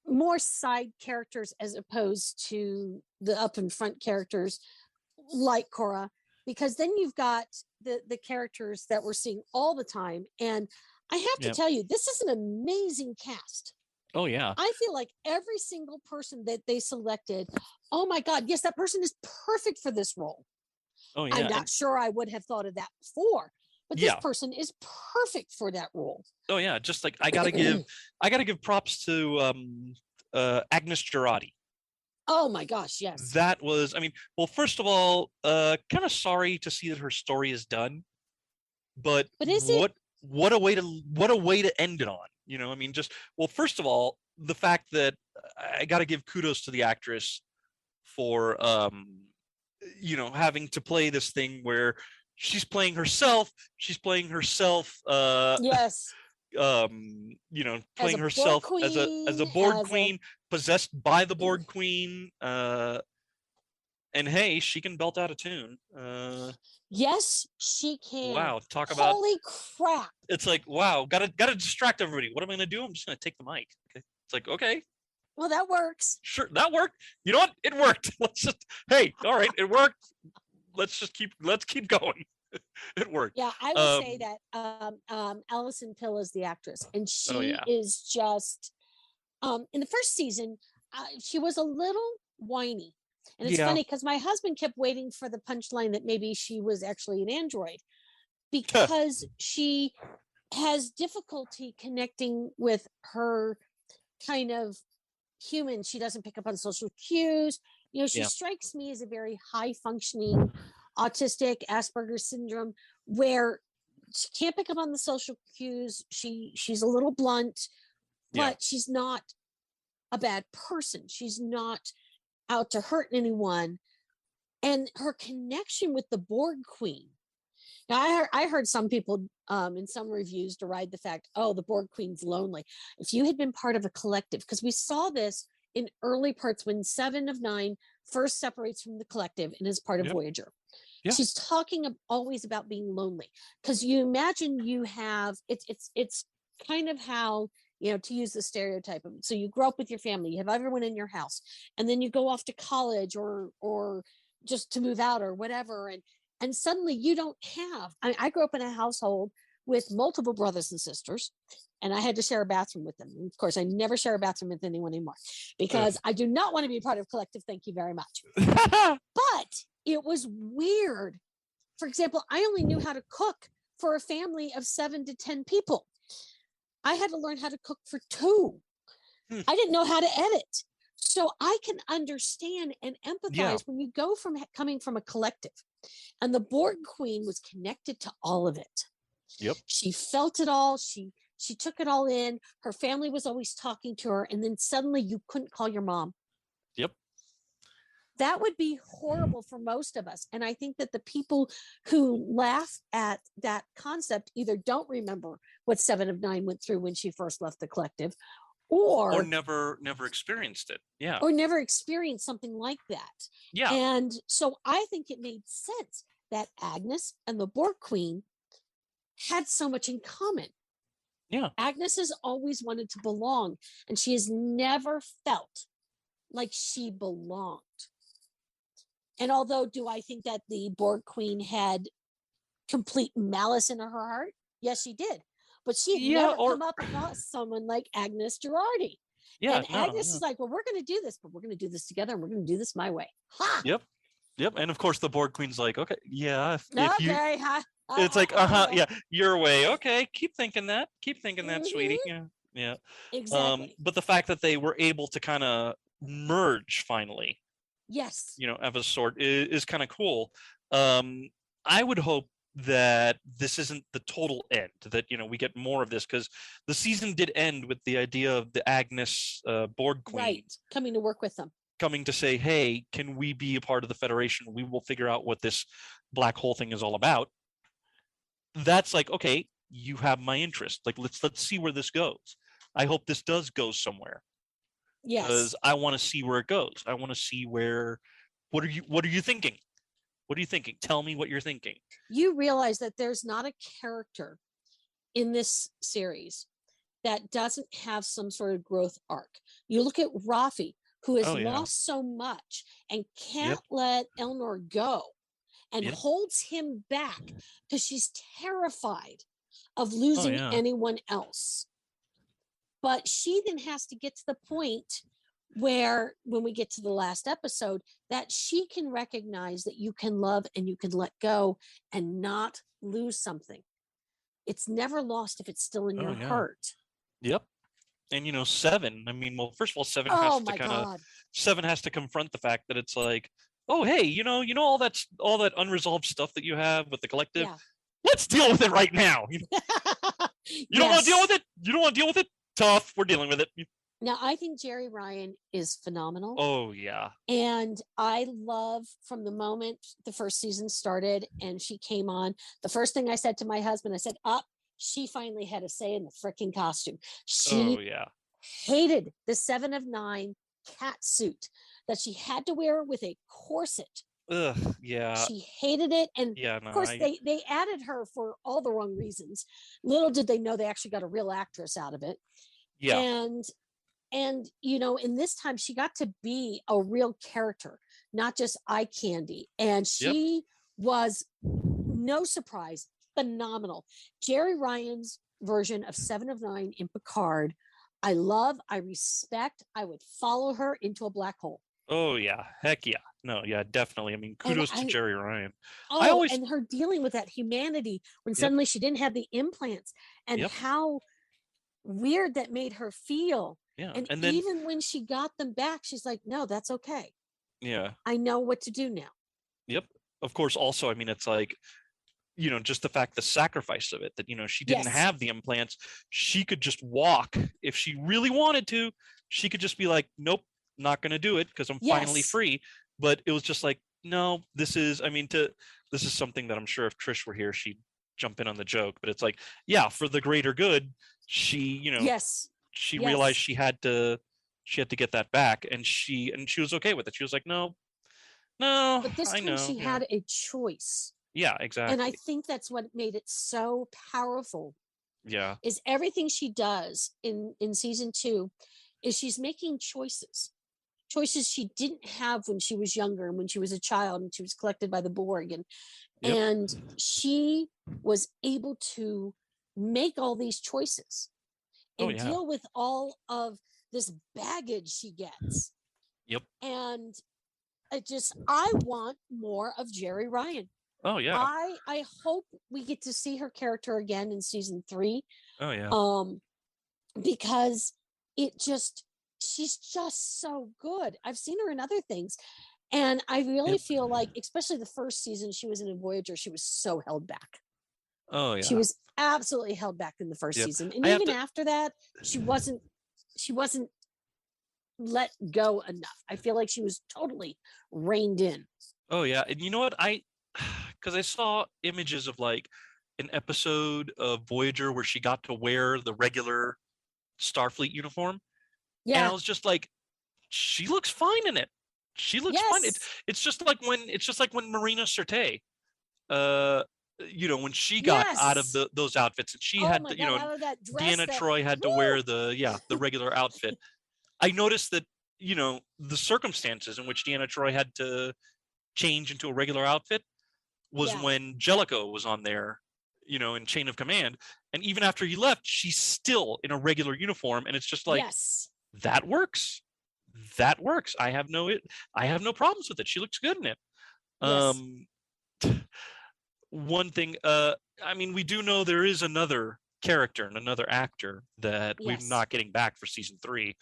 more side characters as opposed to the up and front characters like Cora, because then you've got the characters that we're seeing all the time. And I have to tell you, this is an amazing cast. Oh, yeah. I feel like every single person that they selected, oh my God, yes, that person is perfect for this role. Oh, yeah. I'm not sure I would have thought of that before, but this person is perfect for that role. Oh, yeah. Just like, I gotta give props to Agnes Juranti. Oh my gosh, yes. That was, I mean, well, first of all, kind of sorry to see that her story is done, but is what a way to end it on. You know, I mean, just, well, first of all, the fact that I got to give kudos to the actress for you know, having to play this thing where she's playing herself yes. You know, playing herself as a board queen, possessed by the board queen, and hey, she can belt out a tune. Yes, she can. Wow, talk about, holy crap. It's like, wow, gotta distract everybody. What am I gonna do? I'm just gonna take the mic. Okay. It's like, okay, well, that works. sure, that worked. You know what? It worked. Let's just, hey, all right, it worked. Let's keep going. It worked. Yeah, I would say that Alison Pill is the actress, and she is just in the first season, she was a little whiny. And it's funny because my husband kept waiting for the punchline that maybe she was actually an android, because she has difficulty connecting with her kind of human. She doesn't pick up on social cues. You know, she strikes me as a very high functioning autistic Asperger's syndrome, where she can't pick up on the social cues. She's a little blunt, but she's not a bad person. She's not out to hurt anyone. And her connection with the Borg Queen. Now, I heard some people in some reviews deride the fact, oh, the Borg Queen's lonely. If you had been part of a collective, because we saw this in early parts when 7 of 9 first separates from the collective and is part of Voyager. Yeah. She's talking always about being lonely, because you imagine you have, it's kind of how, you know, to use the stereotype of, so you grow up with your family, you have everyone in your house, and then you go off to college or just to move out or whatever, and suddenly you don't have, I grew up in a household with multiple brothers and sisters, and I had to share a bathroom with them. And of course, I never share a bathroom with anyone anymore, because I do not want to be part of collective. Thank you very much. But it was weird. For example, I only knew how to cook for a family of 7 to 10 people. I had to learn how to cook for 2. I didn't know how to edit. So I can understand and empathize when you go from coming from a collective, and the Borg Queen was connected to all of it. Yep. She felt it all. She took it all in. Her family was always talking to her. And then suddenly you couldn't call your mom. Yep. That would be horrible for most of us. And I think that the people who laugh at that concept either don't remember what 7 of 9 went through when she first left the collective, or never experienced it. Yeah. Or never experienced something like that. Yeah. And so I think it made sense that Agnes and the Borg Queen had so much in common. Yeah. Agnes has always wanted to belong, and she has never felt like she belonged. And although, do I think that the Borg Queen had complete malice in her heart? Yes, she did. But she'd never come up across someone like Agnes Girardi. Yeah. And Agnes is like, well, we're going to do this, but we're going to do this together, and we're going to do this my way. Ha! Yep. And of course, the Borg Queen's like, okay, yeah. If you, it's like, yeah, your way. Okay, keep thinking that, sweetie. Yeah. Exactly. But the fact that they were able to kind of merge finally, yes, you know, of a sort, is kind of cool. I would hope that this isn't the total end, that, you know, we get more of this, because the season did end with the idea of the Agnes Borg Queen coming to work with them, coming to say, hey, can we be a part of the Federation? We will figure out what this black hole thing is all about. That's like, okay, you have my interest. Like, let's see where this goes. I hope this does go somewhere. Yes. Because I want to see where it goes. I want to see where, what are you thinking? What are you thinking? Tell me what you're thinking. You realize that there's not a character in this series that doesn't have some sort of growth arc. You look at Rafi, who has lost so much and can't let Elnor go, and holds him back because she's terrified of losing anyone else. But she then has to get to the point where, when we get to the last episode, that she can recognize that you can love and you can let go and not lose something. It's never lost if it's still in your heart. Yep. And Seven, I mean, well, first of all, Seven has to confront the fact that it's like, oh, hey, all that unresolved stuff that you have with the collective. Yeah. Let's deal with it right now. You don't want to deal with it? You don't want to deal with it? Tough. We're dealing with it. Now, I think Jeri Ryan is phenomenal. Oh, yeah. And I love from the moment the first season started and she came on, the first thing I said to my husband, I said, she finally had a say in the freaking costume. She hated the 7 of 9 cat suit that she had to wear with a corset. Ugh, yeah. She hated it. And of course, they added her for all the wrong reasons. Little did they know they actually got a real actress out of it. Yeah. And in this time, she got to be a real character, not just eye candy. And she was, no surprise, phenomenal. Jeri Ryan's version of 7 of 9 in Picard, I love, I respect, I would follow her into a black hole. Oh, yeah. Heck yeah. No, yeah, definitely. I mean, kudos to Jeri Ryan. And her dealing with that humanity when suddenly she didn't have the implants and how weird that made her feel. Yeah. And then, even when she got them back, she's like, no, that's okay. Yeah. I know what to do now. Yep. Of course, also, I mean, it's like, just the fact, the sacrifice of it, that, she didn't have the implants. She could just walk. If she really wanted to, she could just be like, nope, not going to do it because I'm finally free. But it was just like, no, this is something that I'm sure if Trish were here, she'd jump in on the joke. But it's like, yeah, for the greater good, she, she realized she had to get that back, and she was okay with it. She was like, no. But this time she had a choice. Yeah, exactly. And I think that's what made it so powerful. Yeah. Is everything she does in season 2 is she's making choices she didn't have when she was younger and when she was a child and she was collected by the Borg. And she was able to make all these choices and deal with all of this baggage she gets. Yep. And I want more of Jeri Ryan. Oh yeah. I hope we get to see her character again in season 3. Oh yeah. Because she's just so good. I've seen her in other things. And I really feel like, especially the first season she was in a Voyager, she was so held back. Oh yeah. She was absolutely held back in the first season. And even after that, she wasn't let go enough. I feel like she was totally reined in. Oh yeah. And you know what? Because I saw images of like an episode of Voyager where she got to wear the regular Starfleet uniform. Yeah. And I was just like, she looks fine in it. She looks fine. It's just like when Marina Sirte, when she got out of those outfits, and she had to, Deanna Troi had to wear the regular outfit. I noticed that, the circumstances in which Deanna Troi had to change into a regular outfit was when Jellicoe was on there, in Chain of Command. And even after he left, she's still in a regular uniform. And it's just like, that works. That works. I have no problems with it. She looks good in it. One thing, we do know there is another character and another actor that we're not getting back for season 3,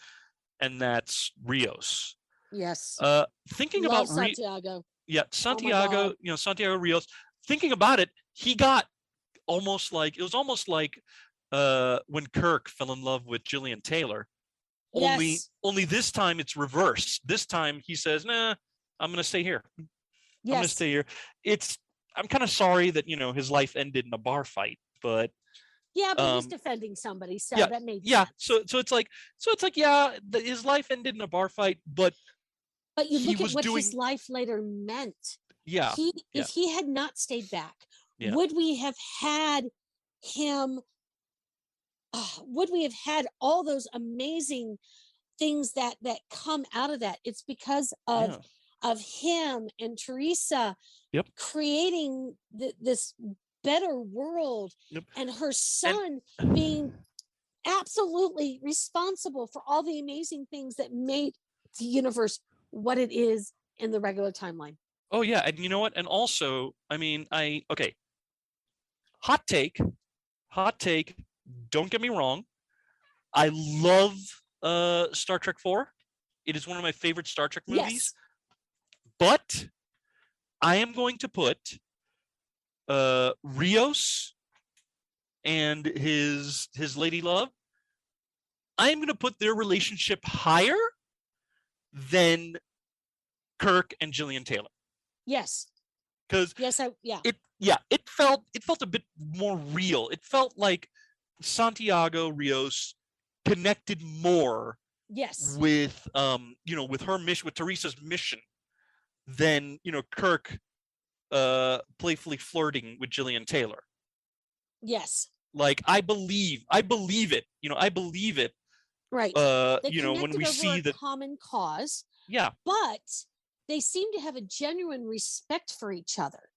and that's Rios. Yes. Thinking Love about Santiago. Santiago, Santiago Rios. Thinking about it, he got almost like when Kirk fell in love with Gillian Taylor. Only this time it's reversed. This time he says, "Nah, I'm going to stay here. I'm going to stay here." I'm kind of sorry that his life ended in a bar fight, but he's defending somebody, so that made sense. So it's like his life ended in a bar fight, but you look at what his life later meant. Yeah. If he had not stayed back, would we have had him? Would we have had all those amazing things that come out of that? It's because of him and Teresa creating this better world, and her son being absolutely responsible for all the amazing things that made the universe what it is in the regular timeline. Oh yeah, and you know what? And also, hot take. Don't get me wrong. I love Star Trek 4. It is one of my favorite Star Trek movies. Yes. But I am going to put Rios and his lady love. I am going to put their relationship higher than Kirk and Gillian Taylor. Yes. Because it felt a bit more real. It felt like Santiago Rios connected more with with her mission, with Teresa's mission, than Kirk playfully flirting with Gillian Taylor. Yes. Like I believe it. I believe it. Right. When we see the common cause. Yeah. But they seem to have a genuine respect for each other.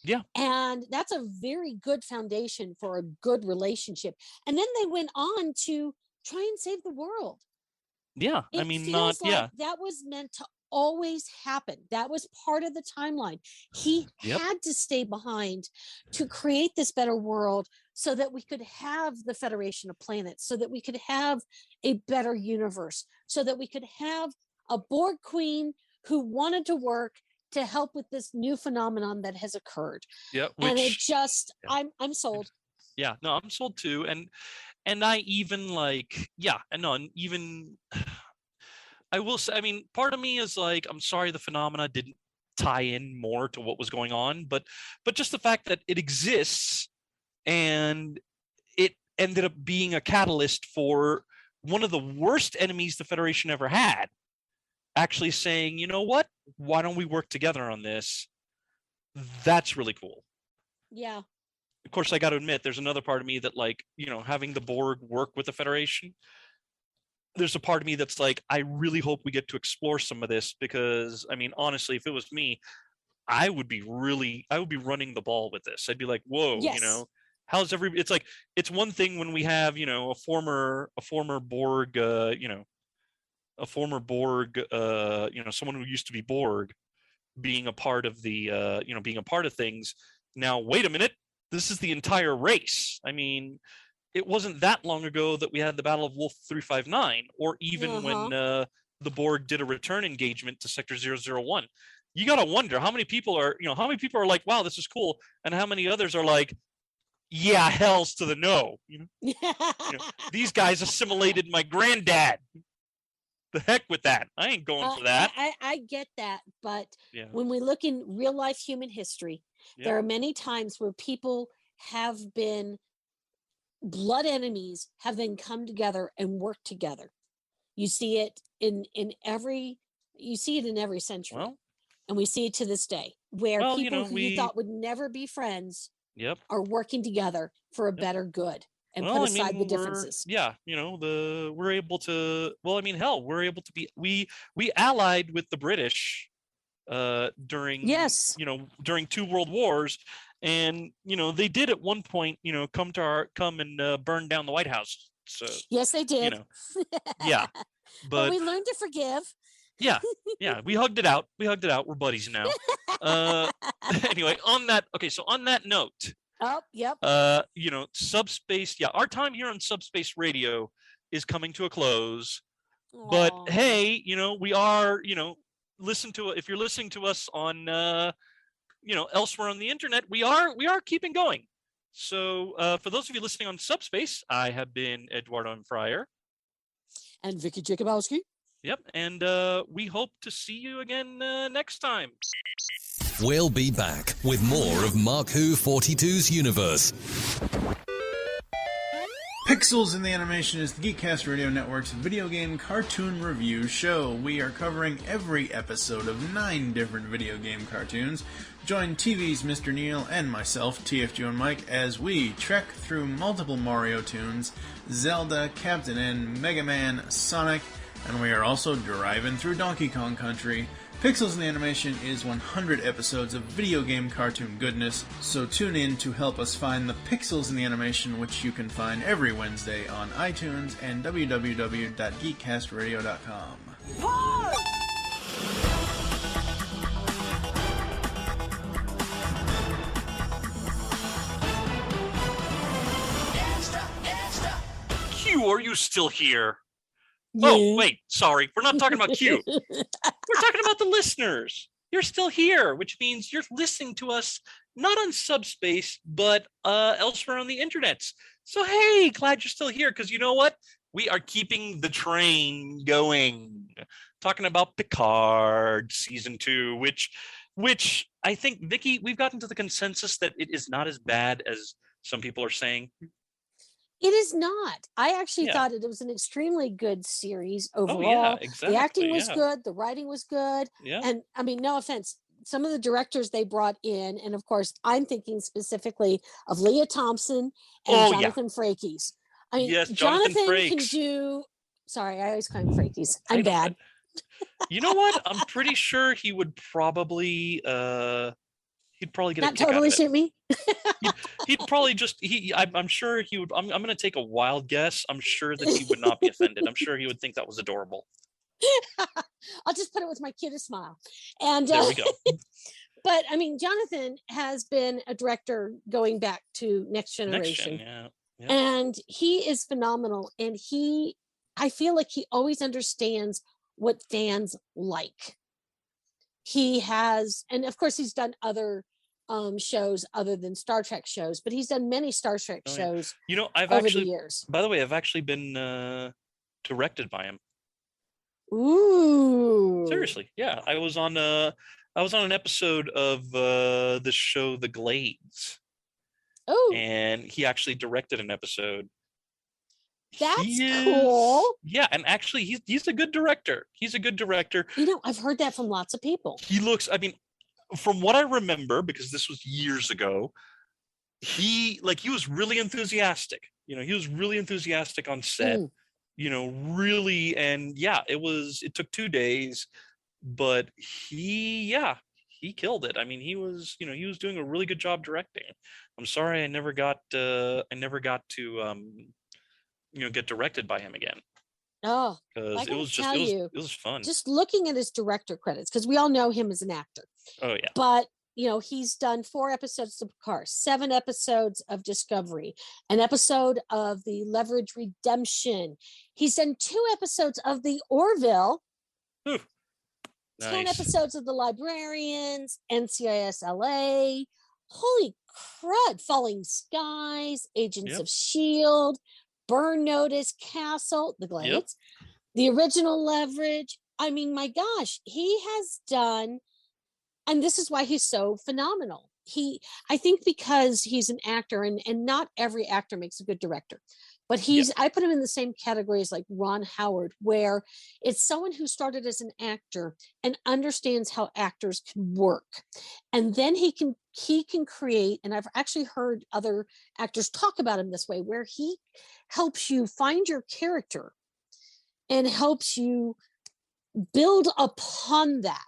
Yeah. And that's a very good foundation for a good relationship. And then they went on to try and save the world. Yeah. That was meant to always happen. That was part of the timeline. He had to stay behind to create this better world so that we could have the Federation of Planets, so that we could have a better universe, so that we could have a Borg queen who wanted to work to help with this new phenomenon that has occurred. Yeah. And it just, I'm sold. Yeah, no, I'm sold too. And I even I will say, I mean, part of me is like, I'm sorry the phenomena didn't tie in more to what was going on, but just the fact that it exists and it ended up being a catalyst for one of the worst enemies the Federation ever had actually saying, you know what, why don't we work together on this? That's really cool. Yeah. Of course, I got to admit, there's another part of me that, like, having the Borg work with the Federation, there's a part of me that's like, I really hope we get to explore some of this, because, I mean, honestly, if it was me, I would be running the ball with this. I'd be like, whoa, how's it's like, it's one thing when we have, a former Borg, someone who used to be Borg being a part of the, being a part of things. Now, wait a minute. This is the entire race. I mean, it wasn't that long ago that we had the Battle of Wolf 359, or even when the Borg did a return engagement to Sector 001. You got to wonder how many people are like, wow, this is cool. And how many others are like, yeah, hell's to the no. These guys assimilated my granddad. The heck with that. I ain't going for that. I get that. But when we look in real life human history, there are many times where people have been blood enemies, have then come together and worked together. You see it in every century. Well, and we see it to this day, where people who you thought would never be friends are working together for a better good and put aside the differences. We're able to, we're able to be, we allied with the British during during 2 world wars, and they did at one point come and burn down the White House. So yes, they did. But we learned to forgive. We hugged it out. We're buddies now. Anyway, on that note, Subspace, our time here on Subspace Radio is coming to a close. Aww. But hey, we are, if you're listening to us on elsewhere on the internet, we are keeping going. So for those of you listening on Subspace, I have been Eduardo M. Freyre and Vicky Jakubowski. Yep, and we hope to see you again next time. We'll be back with more of Mark Who 42's universe. Pixels in the Animation is the Geekcast Radio Network's video game cartoon review show. We are covering every episode of 9 different video game cartoons. Join TV's Mr. Neil and myself, TFG and Mike, as we trek through multiple Mario tunes, Zelda, Captain N, Mega Man, Sonic, and we are also driving through Donkey Kong Country. Pixels in the Animation is 100 episodes of video game cartoon goodness, so tune in to help us find the Pixels in the Animation, which you can find every Wednesday on iTunes and www.geekcastradio.com. You are are you still here? Yeah. Oh, wait, sorry. We're not talking about Q. We're talking about the listeners. You're still here, which means you're listening to us not on Subspace, but elsewhere on the internet. So, hey, glad you're still here, because you know what? We are keeping the train going. Talking about Picard season 2, which I think, Vicky, we've gotten to the consensus that it is not as bad as some people are saying. It is not. I actually thought it was an extremely good series overall. Oh, yeah, exactly. The acting was good. The writing was good. Yeah. And I mean, no offense, some of the directors they brought in, and of course, I'm thinking specifically of Leah Thompson and Jonathan Frakes. I mean, yes, Jonathan Frakes can do. Sorry, I always call him Frakes. I'm bad. You know what? I'm pretty sure he would probably. He'd probably get not a kick totally out of shoot me. he'd probably just I'm sure he would. I'm going to take a wild guess. I'm sure that he would not be offended. I'm sure he would think that was adorable. I'll just put it with my cutest smile. And there we go. But I mean, Jonathan has been a director going back to Next Generation. Yeah. And he is phenomenal. And I feel like he always understands what fans like. He has, and of course he's done other shows other than Star Trek shows, but he's done many Star Trek shows. You know, I've over actually, the years. By the way, I've actually been directed by him. Ooh. Seriously, yeah. I was on an episode of the show The Glades. Oh. And he actually directed an episode. That's cool. Yeah, and actually he's a good director. He's a good director. You know, I've heard that from lots of people. He looks, I mean, from what I remember, because this was years ago, he was really enthusiastic. You know, he was really enthusiastic on set. You know, really, and yeah, it took 2 days, but he killed it. I mean, he was doing a really good job directing. I'm sorry I never got to get directed by him again. Oh, because it was fun. Just looking at his director credits, because we all know him as an actor. Oh yeah. But you know, he's done 4 episodes of Picard, 7 episodes of Discovery, an episode of the Leverage Redemption. He's done 2 episodes of the Orville. Ooh, 10 nice. episodes of the Librarians, NCIS LA. Holy crud! Falling Skies, Agents of S.H.I.E.L.D., Burn Notice, Castle, The Glades, the original Leverage. I mean, my gosh, he has done, and this is why he's so phenomenal. I think because he's an actor, and not every actor makes a good director, but I put him in the same category as like Ron Howard, where it's someone who started as an actor and understands how actors can work. And then he can create, and I've actually heard other actors talk about him this way, where he helps you find your character and helps you build upon that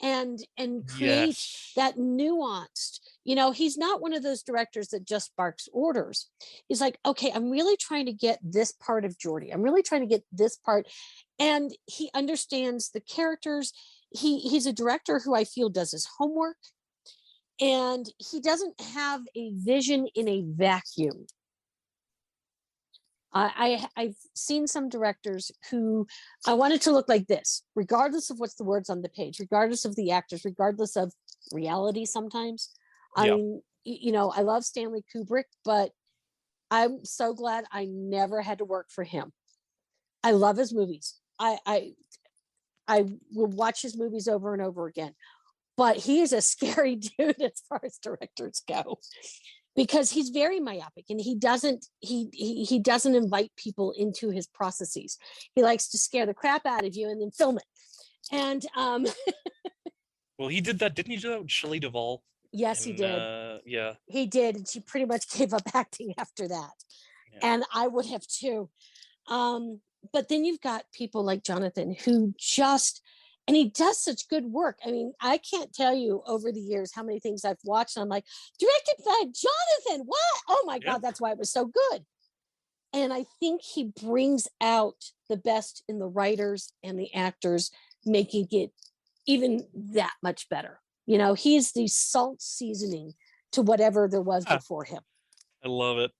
and create that nuanced. You know, he's not one of those directors that just barks orders. He's like, okay, I'm really trying to get this part of Geordi. I'm really trying to get this part. And he understands the characters. He's a director who I feel does his homework. And he doesn't have a vision in a vacuum. I've seen some directors who I want it to look like this, regardless of what's the words on the page, regardless of the actors, regardless of reality sometimes. I mean, you know, I love Stanley Kubrick, but I'm so glad I never had to work for him. I love his movies. I will watch his movies over and over again, but he is a scary dude as far as directors go, because he's very myopic and he doesn't invite people into his processes. He likes to scare the crap out of you and then film it. And well, he did that, didn't he do that with Shelley Duvall? Yes, he did. Yeah, he did, and she pretty much gave up acting after that. And I would have too. But then you've got people like Jonathan who and he does such good work. I mean, I can't tell you over the years how many things I've watched. And I'm like, directed by Jonathan. What? Oh my God, that's why it was so good. And I think he brings out the best in the writers and the actors, making it even that much better. You know, he's the salt seasoning to whatever there was before him. I love it.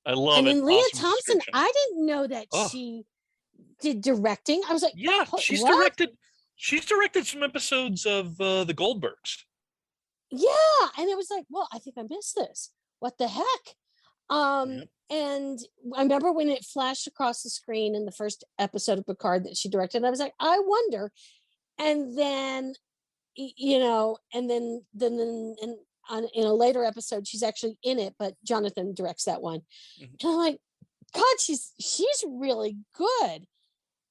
I love and it. And then Leah awesome Thompson, I didn't know that she did directing. I was like, yeah, she's directed some episodes of the Goldbergs. Yeah, and it was like, well, I think I missed this. What the heck? And I remember when it flashed across the screen in the first episode of Picard that she directed, I was like, I wonder. And then, and then in a later episode, she's actually in it, but Jonathan directs that one. And I'm like, God, she's really good.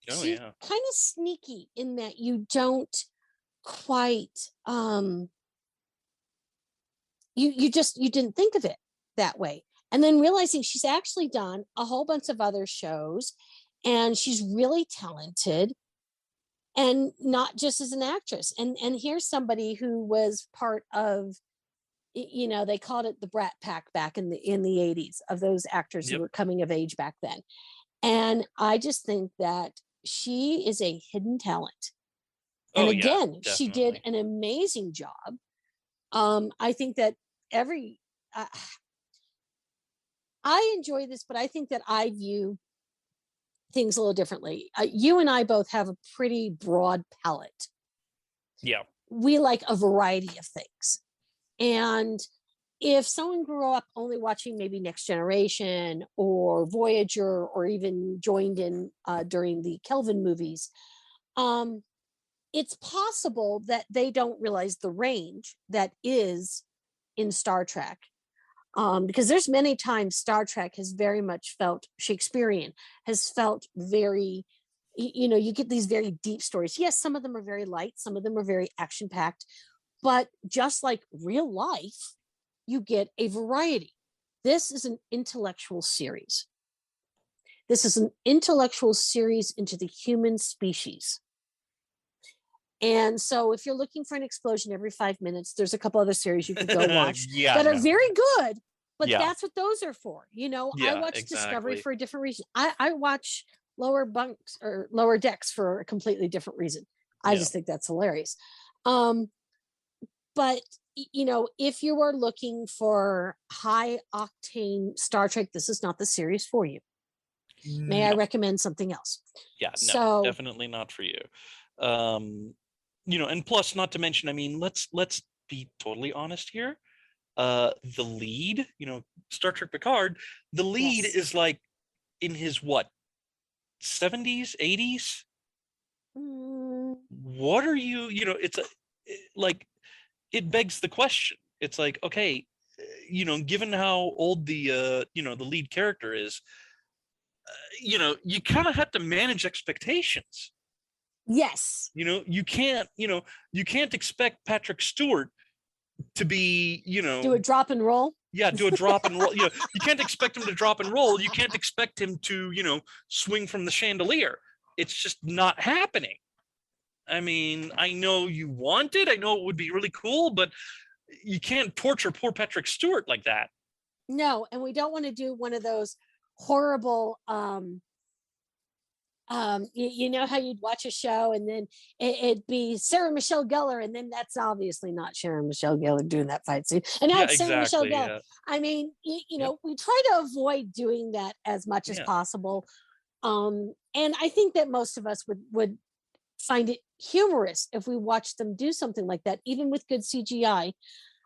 She's kind of sneaky in that you don't quite you didn't think of it that way. And then realizing she's actually done a whole bunch of other shows, and she's really talented, and not just as an actress. And here's somebody who was part of, they called it the Brat Pack back in the 80s, of those actors who were coming of age back then. And I just think that she is a hidden talent. And again, she did an amazing job. I think that I enjoy this, but I think that I view things a little differently. You and I both have a pretty broad palette. Yeah. We like a variety of things. And if someone grew up only watching maybe Next Generation or Voyager, or even joined in during the Kelvin movies, it's possible that they don't realize the range that is in Star Trek. Because there's many times Star Trek has very much felt Shakespearean, has felt very, you get these very deep stories. Yes, some of them are very light, some of them are very action-packed, but just like real life, you get a variety. This is an intellectual series. This is an intellectual series into the human species. And so if you're looking for an explosion every 5 minutes, there's a couple other series you could go watch that are very good, but that's what those are for. I watch Discovery for a different reason. I watch Lower Bunks or Lower Decks for a completely different reason. I just think that's hilarious. But if you are looking for high octane Star Trek, this is not the series for you. May I recommend something else? Yeah, no, definitely not for you. And plus, not to mention, I mean, let's be totally honest here. The lead, Star Trek Picard, the lead is like in his 70s, 80s. What are you? It's it begs the question. It's like, okay, given how old the the lead character is, you kind of have to manage expectations. Yes. You can't expect Patrick Stewart to be, do a drop and roll. Yeah, do a drop and roll. You can't expect him to drop and roll. You can't expect him to, swing from the chandelier. It's just not happening. I mean, I know you want it. I know it would be really cool, but you can't torture poor Patrick Stewart like that. No, and we don't want to do one of those horrible you know how you'd watch a show and then it'd be Sarah Michelle Gellar, and then that's obviously not Sarah Michelle Gellar doing that fight scene, and now it's Sarah Michelle Gellar. I mean, we try to avoid doing that as much as possible, and I think that most of us would find it humorous if we watched them do something like that, even with good CGI.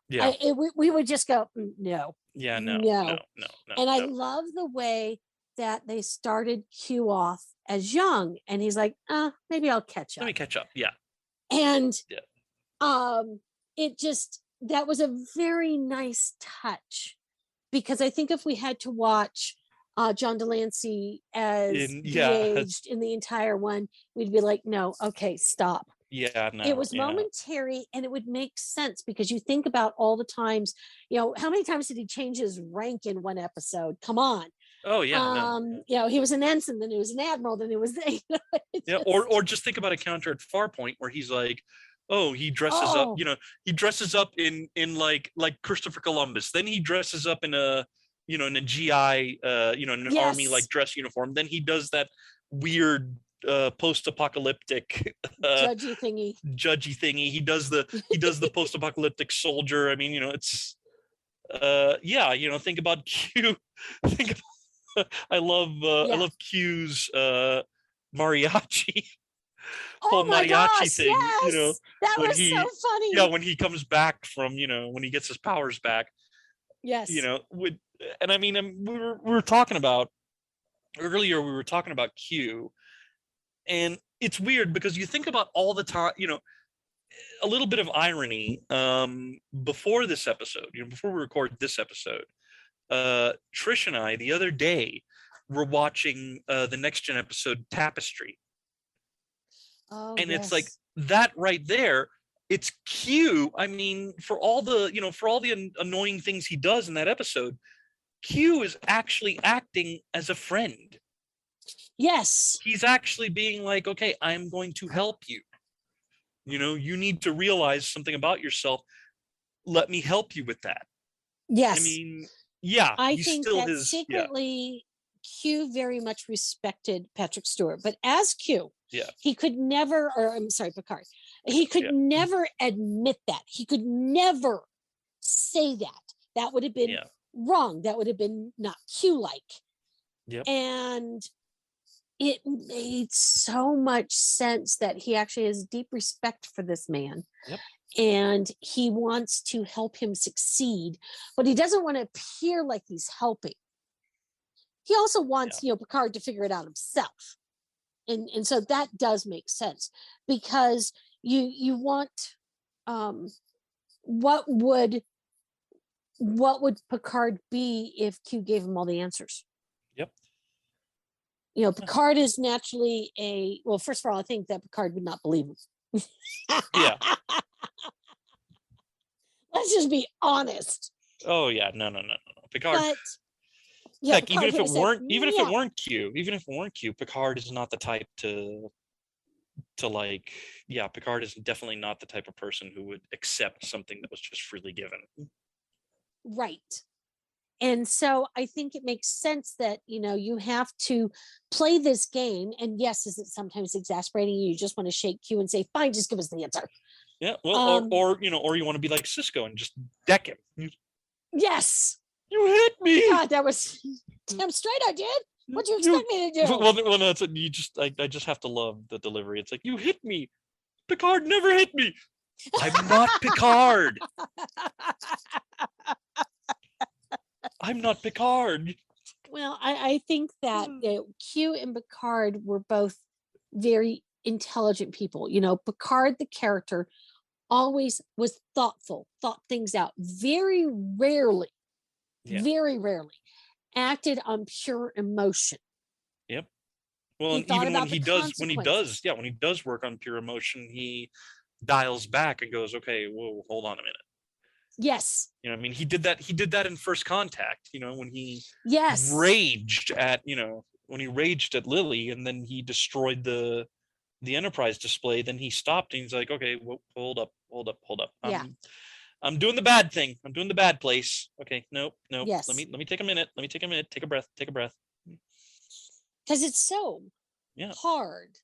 We would just go no. And I love the way that they started Q off as young, and he's like, maybe I'll catch up. Let me catch up. Yeah. And it just, that was a very nice touch, because I think if we had to watch John Delancey as aged in the entire one, we'd be like, no, okay, stop. Yeah, no, it was momentary, and it would make sense because you think about all the times, how many times did he change his rank in one episode? Come on. Oh yeah. He was an ensign, then he was an admiral, then he was or just think about a counter at Farpoint where he's like, he dresses up, he dresses up in like Christopher Columbus, then he dresses up in a in a GI in an army like dress uniform, then he does that weird post-apocalyptic judgy thingy. He does the post-apocalyptic soldier. I mean, it's think about Q. I love Q's mariachi. Oh my mariachi gosh, thing, yes! That was so funny. Yeah, when he comes back from, when he gets his powers back. Yes. And I mean, we were talking about earlier. We were talking about Q, and it's weird because you think about all the time. A little bit of irony. Before this episode, before we record this episode, Trish and I the other day were watching the Next Gen episode Tapestry. Oh, and yes. It's like that right there. It's Q. I mean, for all the annoying things he does in that episode, Q is actually acting as a friend. Yes. He's actually being like, okay, I'm going to help you. You need to realize something about yourself. Let me help you with that. Yes. I mean, yeah. I think that secretly Q very much respected Patrick Stewart, but as Q, he could never, Picard, he could never admit that. He could never say that. That would have been wrong. That would have been not Q-like. Yep. And it made so much sense that he actually has deep respect for this man. Yep. And he wants to help him succeed, but he doesn't want to appear like he's helping. He also wants, Picard to figure it out himself. And so that does make sense, because you want, what would Picard be if Q gave him all the answers? Yep. Picard is naturally first of all, I think that Picard would not believe him. Yeah. Let's just be honest. Oh yeah, no. Picard. But, heck, Picard even if it weren't Q, Picard is not the type to like. Yeah, Picard is definitely not the type of person who would accept something that was just freely given. Right. And so I think it makes sense that, you have to play this game. And yes, is it sometimes exasperating? You just want to shake Q and say, fine, just give us the answer. Yeah. Well, or you want to be like Cisco and just deck him. Yes. You hit me. God, that was damn straight I did. What do you expect me to do? Well, no, it's I just have to love the delivery. It's like, you hit me. Picard never hit me. I'm not Picard. I'm not Picard. Well, I think that Q and Picard were both very intelligent people. Picard, the character, always was thoughtful, thought things out, very rarely acted on pure emotion. Yep. Well, and even when he does work on pure emotion, he dials back and goes, okay, whoa, hold on a minute. Yes. He did that in First Contact, when he raged at Lily, and then he destroyed the Enterprise display. Then he stopped and he's like, okay, well, hold up. I'm doing the bad thing. I'm doing the bad place. Okay, nope. Yes. Let me take a minute. Take a breath. Because it's so hard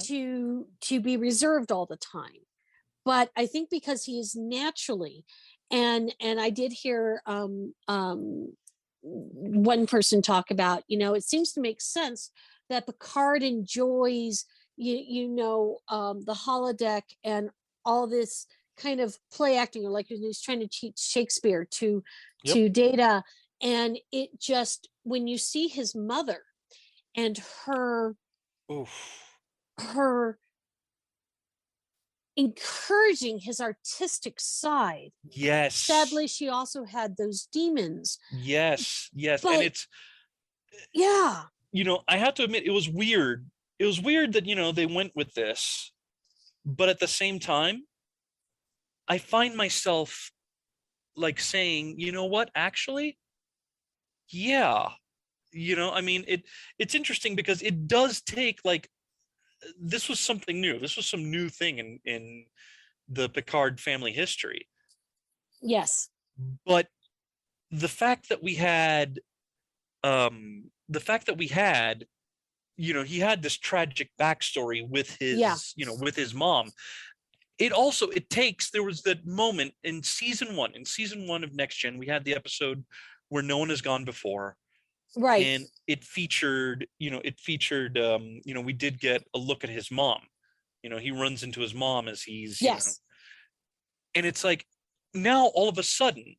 to be reserved all the time. But I think because he is naturally, and I did hear one person talk about, it seems to make sense that Picard enjoys, the holodeck and all this kind of play acting, or like he's trying to teach Shakespeare to Data. And it just, when you see his mother and her encouraging his artistic side. Yes. Sadly, she also had those demons. Yes. But, and it's I have to admit, it was weird. It was weird that they went with this, but at the same time, I find myself like saying, you know what, actually, it's interesting because it does take this was something new. This was some new thing in the Picard family history. Yes. But the fact that we had, he had this tragic backstory with his mom. There was that moment in season one of Next Gen. We had the episode where No One Has Gone Before. Right. And it featured, we did get a look at his mom. He runs into his mom as he's, and it's like, now all of a sudden,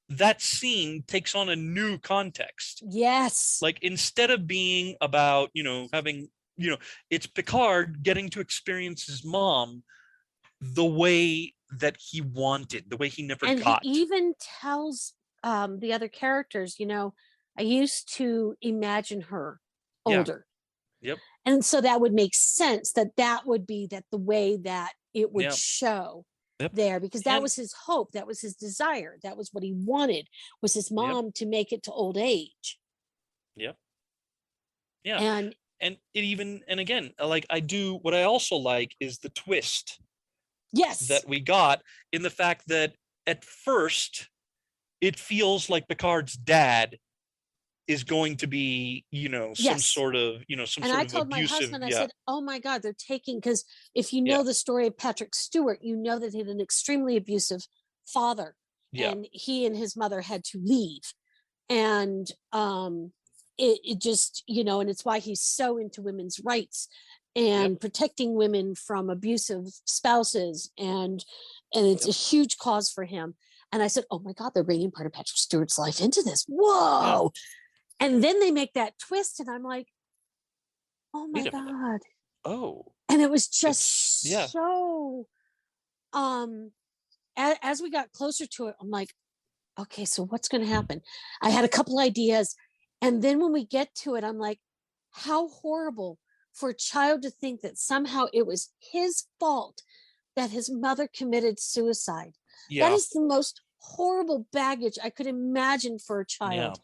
that scene takes on a new context. Yes. Like, instead of being about, having, it's Picard getting to experience his mom the way that he wanted, the way he never got. And he even tells the other characters, I used to imagine her older. Yep. And so that would make sense that would be the way that it would show there, because that was his hope. That was his desire. That was what he wanted, was his mom to make it to old age. Yep. Yeah. And it even, and again, like, what I also like is the twist. Yes. That we got in the fact that at first it feels like Picard's dad is going to be, some sort of, some and sort I of told abusive. my husband, I said, oh my God, they're taking, because if you know the story of Patrick Stewart, you know that he had an extremely abusive father, and he and his mother had to leave. And it just, and it's why he's so into women's rights and protecting women from abusive spouses. And it's a huge cause for him. And I said, oh my God, they're bringing part of Patrick Stewart's life into this. Whoa. Yeah. And then they make that twist, and I'm like, oh my God. Oh. And it was just so, as we got closer to it, I'm like, okay, so what's going to happen? I had a couple ideas. And then when we get to it, I'm like, how horrible for a child to think that somehow it was his fault that his mother committed suicide. Yeah. That is the most horrible baggage I could imagine for a child. Yeah.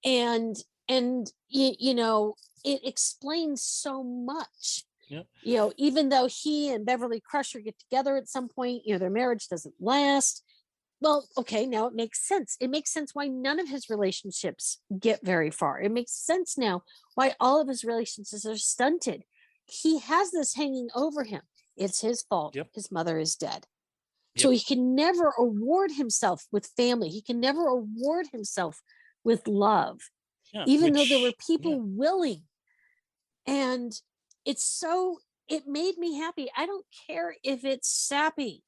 And it explains so much. Yep. Even though he and Beverly Crusher get together at some point, their marriage doesn't last. Well, okay, now it makes sense. It makes sense why none of his relationships get very far. It makes sense now why all of his relationships are stunted. He has this hanging over him. It's his fault. Yep. His mother is dead. Yep. So he can never award himself with family. He can never award himself with love, even though there were people willing. And it made me happy. I don't care if it's sappy.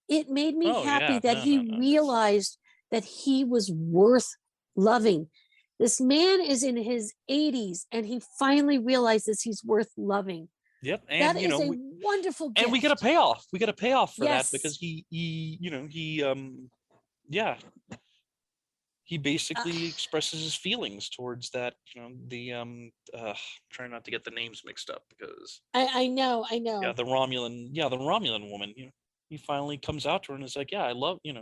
It made me happy that he realized that he was worth loving. This man is in his 80s, and he finally realizes he's worth loving. Yep. And that is a wonderful gift. And we get a payoff. We get a payoff for that, because he basically expresses his feelings towards that, trying not to get the names mixed up, because I know. Yeah, the Romulan woman, he finally comes out to her and is like, I love you.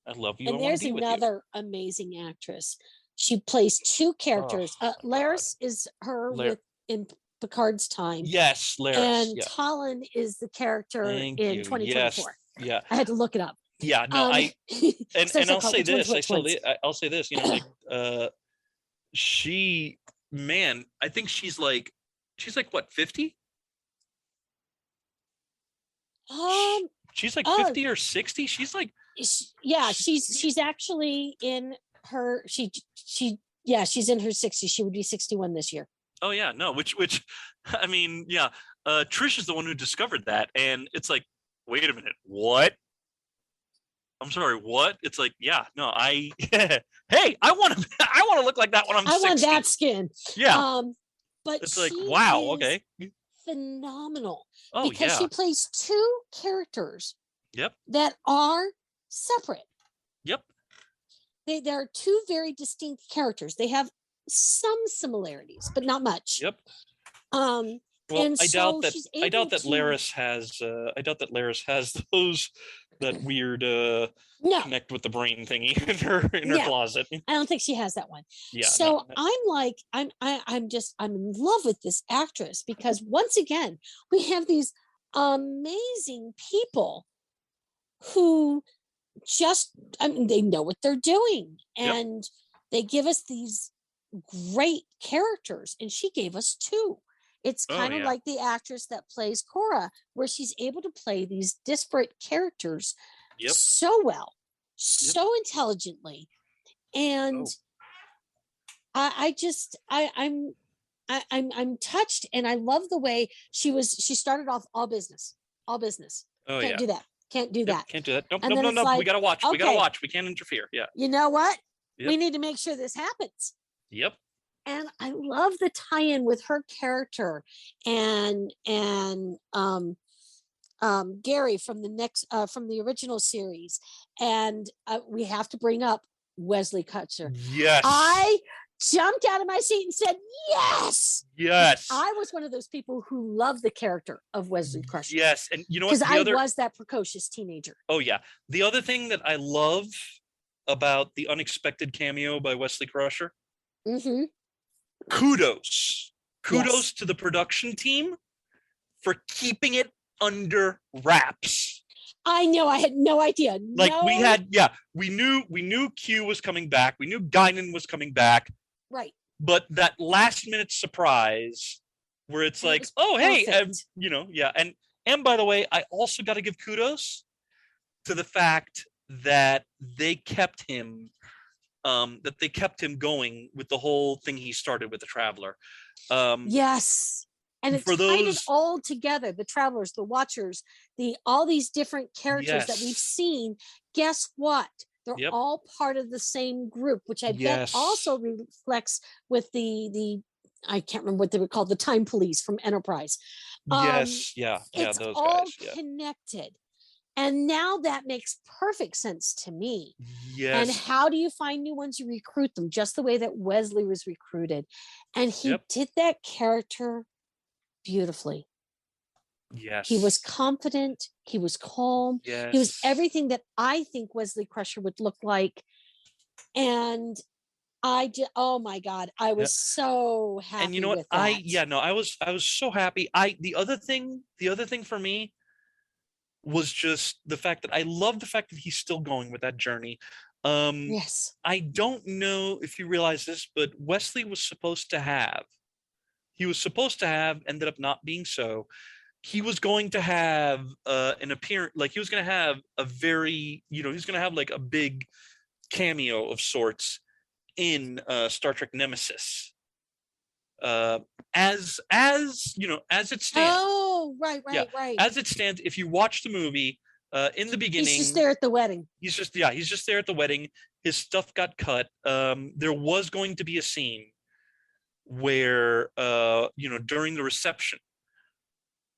And there's another amazing actress. She plays two characters. Laris is her in Picard's time. Yes, Laris. And Talon is the character in 2024. Yes. Yeah. I had to look it up. Yeah, no, and I'll say this. I'll say this. She, man, I think she's like what, 50? She's like 50 or 60. She's like, she's actually in her. She's in her 60s. She would be 61 this year. Oh yeah, no, which I mean, Trish is the one who discovered that, and it's like, wait a minute, what? I'm sorry, what? It's like, hey, I want to look like that when I'm 60. I want that skin. Yeah. But it's like, wow, okay. Phenomenal. Oh, because she plays two characters. Yep. That are separate. Yep. They are two very distinct characters. They have some similarities, but not much. Yep. Well, I doubt that Laris has those that weird connect with the brain thingy in her closet. I don't think she has that one. Yeah. So I'm in love with this actress, because once again we have these amazing people who they know what they're doing, and they give us these great characters, and she gave us two. It's kind of like the actress that plays Cora, where she's able to play these disparate characters so well, so intelligently. And I'm touched, and I love the way she started off all business. Oh, can't do that. Can't do that. Can't do that. Nope, and no. Like, we gotta watch. Okay. We gotta watch. We can't interfere. Yeah. You know what? Yep. We need to make sure this happens. Yep. And I love the tie-in with her character and Gary from the original series, and we have to bring up Wesley Crusher. Yes. I jumped out of my seat and said, yes. I was one of those people who loved the character of Wesley Crusher. Yes. And you know what? Because I was that precocious teenager. Oh, yeah. The other thing that I love about the unexpected cameo by Wesley Crusher, kudos to the production team for keeping it under wraps. I know. I had no idea. We knew Q was coming back. We knew Guinan was coming back. Right. But that last minute surprise where it's like, oh, hey, and by the way, I also got to give kudos to the fact that they kept him going with the whole thing he started with the Traveler. Yes. And it's tied it all together. The Travelers, the Watchers, all these different characters that we've seen. Guess what? They're all part of the same group, which I bet also reflects with the I can't remember what they were called, the Time Police from Enterprise. It's those all guys. Connected. And now that makes perfect sense to me. Yes. And how do you find new ones? You recruit them just the way that Wesley was recruited. And he did that character beautifully. Yes. He was confident. He was calm. Yes. He was everything that I think Wesley Crusher would look like. And oh my God, I was so happy. And you know what? With that. I was so happy. The other thing for me was just the fact that I love the fact that he's still going with that journey. Yes. I don't know if you realize this, but Wesley was supposed to have, ended up not being so. He was going to have an appearance, like he was going to have a very, he was going to have like a big cameo of sorts in Star Trek Nemesis. As it stands. Oh, right. As it stands, if you watch the movie, in the beginning, he's just there at the wedding. He's just there at the wedding. His stuff got cut. There was going to be a scene where, during the reception,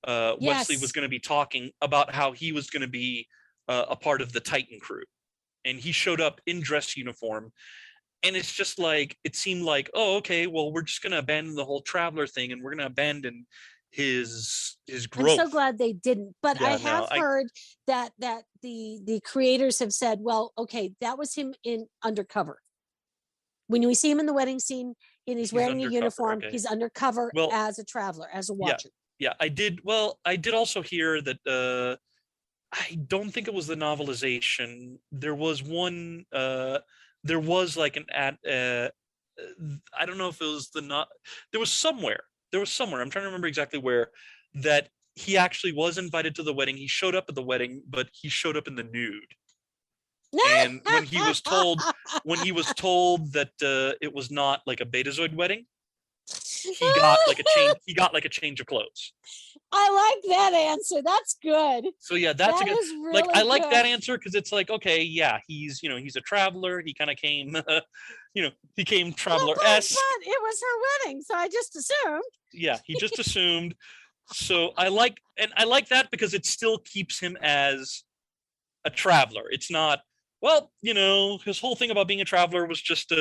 Wesley was going to be talking about how he was going to be a part of the Titan crew, and he showed up in dress uniform. And it's just like, it seemed like, oh, okay, well, we're just going to abandon the whole Traveler thing, and we're going to abandon his growth. I'm so glad they didn't. But I have heard that the creators have said, well, okay, that was him in undercover. When we see him in the wedding scene, and he's wearing a uniform, he's undercover as a Traveler, as a Watcher. Yeah, I did. Well, I did also hear that I don't think it was the novelization. There was one. There was like an ad. I don't know if it was there was somewhere. I'm trying to remember exactly where, that he actually was invited to the wedding. He showed up at the wedding, but he showed up in the nude. And when he was told that it was not like a Betazoid wedding, he got like a change of clothes. I like that answer. That's good. So yeah, that's a good, really I like good. that answer, because it's like, okay, yeah, he's a Traveler. He kind of came, he came Traveler-esque. But it was her wedding, so I just assumed. Yeah, he just assumed. So I like that, because it still keeps him as a Traveler. It's not, well, his whole thing about being a Traveler was just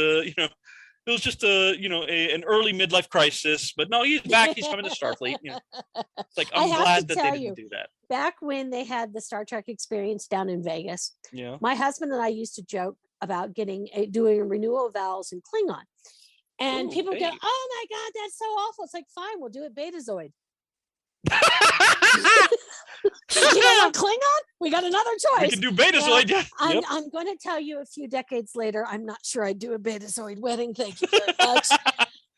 it was just an early midlife crisis, but no, he's back. He's coming to Starfleet. It's like, I'm glad that they didn't do that. Back when they had the Star Trek experience down in Vegas, my husband and I used to joke about doing a renewal vows in Klingon, and people go, "Oh my God, that's so awful!" It's like, fine, we'll do it Betazoid. Klingon, we got another choice. We can do Betazoid. I'm going to tell you, a few decades later, I'm not sure I'd do a Betazoid wedding. Thank you very much.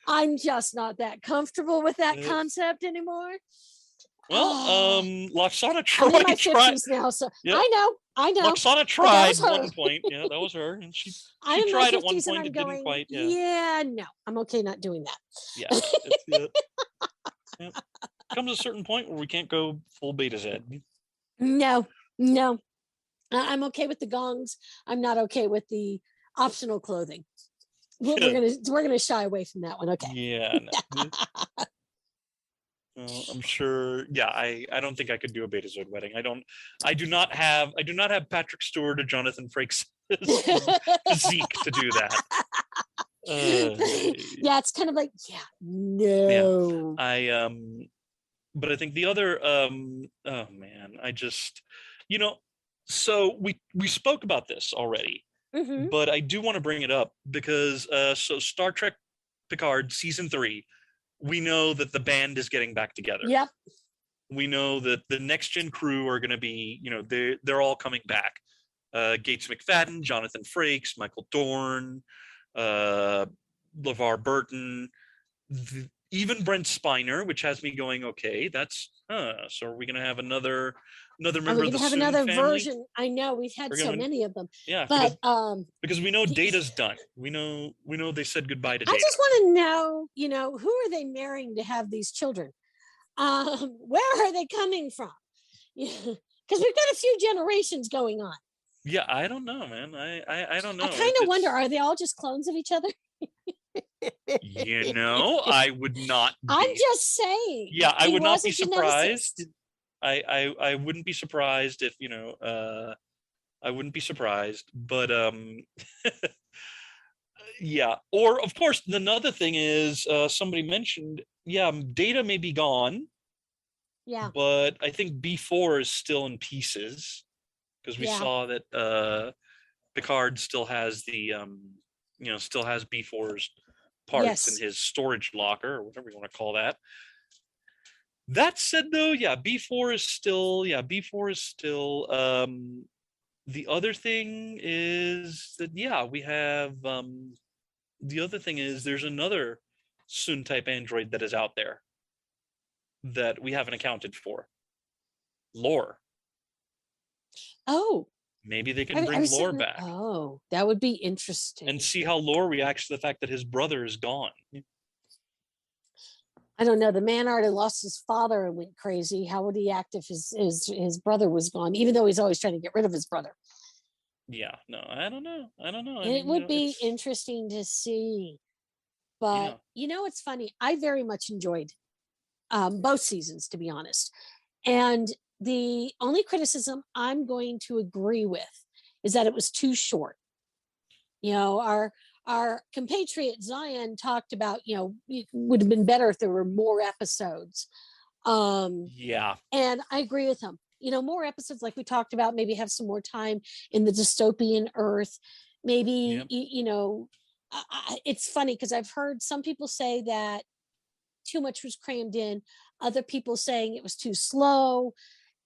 I'm just not that comfortable with that concept anymore. Well, Loxana I'm in tried. my 50s now, so Yep. I know. Loxana tried at one point. Yeah, that was her, and she tried at one point. It didn't quite. Yeah, no, I'm okay not doing that. Yeah, comes a certain point where we can't go full Beta Z. No, I'm okay with the gongs. I'm not okay with the optional clothing. We're gonna shy away from that one. Okay. Yeah. No. Well, I'm sure. Yeah, I don't think I could do a Betazoid wedding. I do not have Patrick Stewart or Jonathan Frakes physique to do that. Yeah, it's kind of like, no. Yeah. But I think the other oh man, I just, so we spoke about this already, but I do want to bring it up because so Star Trek Picard season 3, we know that the band is getting back together. Yep. We know that the next gen crew are going to be, they're all coming back. Gates McFadden, Jonathan Frakes, Michael Dorn, LeVar Burton, even Brent Spiner, which has me going, okay, that's so are we going to have another member of the Soong another family? Version. I know we've had many of them. Yeah, but because we know Data's done. We know they said goodbye to Data. I just want to know, who are they marrying to have these children? Where are they coming from? Because we've got a few generations going on. Yeah, I don't know, man. I don't know. I kind of wonder, are they all just clones of each other? I would not be. I'm just saying. Yeah, I would not be surprised. I wouldn't be surprised if, I wouldn't be surprised, but yeah. Or of course, another thing is somebody mentioned, Data may be gone. Yeah. But I think B4 is still in pieces because we saw that Picard still has the still has B4's parts in his storage locker or whatever you want to call that. That said, though, B4 is still. The other thing is that we have. The other thing is there's another Soong type android that is out there that we haven't accounted for. Lore. Oh. Maybe they can bring Lore back. Oh, that would be interesting. And see how Lore reacts to the fact that his brother is gone. I don't know. The man already lost his father and went crazy. How would he act if his brother was gone, even though he's always trying to get rid of his brother? Yeah, no, I don't know. It would be interesting to see. But, it's funny. I very much enjoyed both seasons, to be honest. And the only criticism I'm going to agree with is that it was too short. Our compatriot Zion talked about, it would have been better if there were more episodes. And I agree with him. More episodes, like we talked about, maybe have some more time in the dystopian Earth. Maybe, it's funny because I've heard some people say that too much was crammed in, other people saying it was too slow.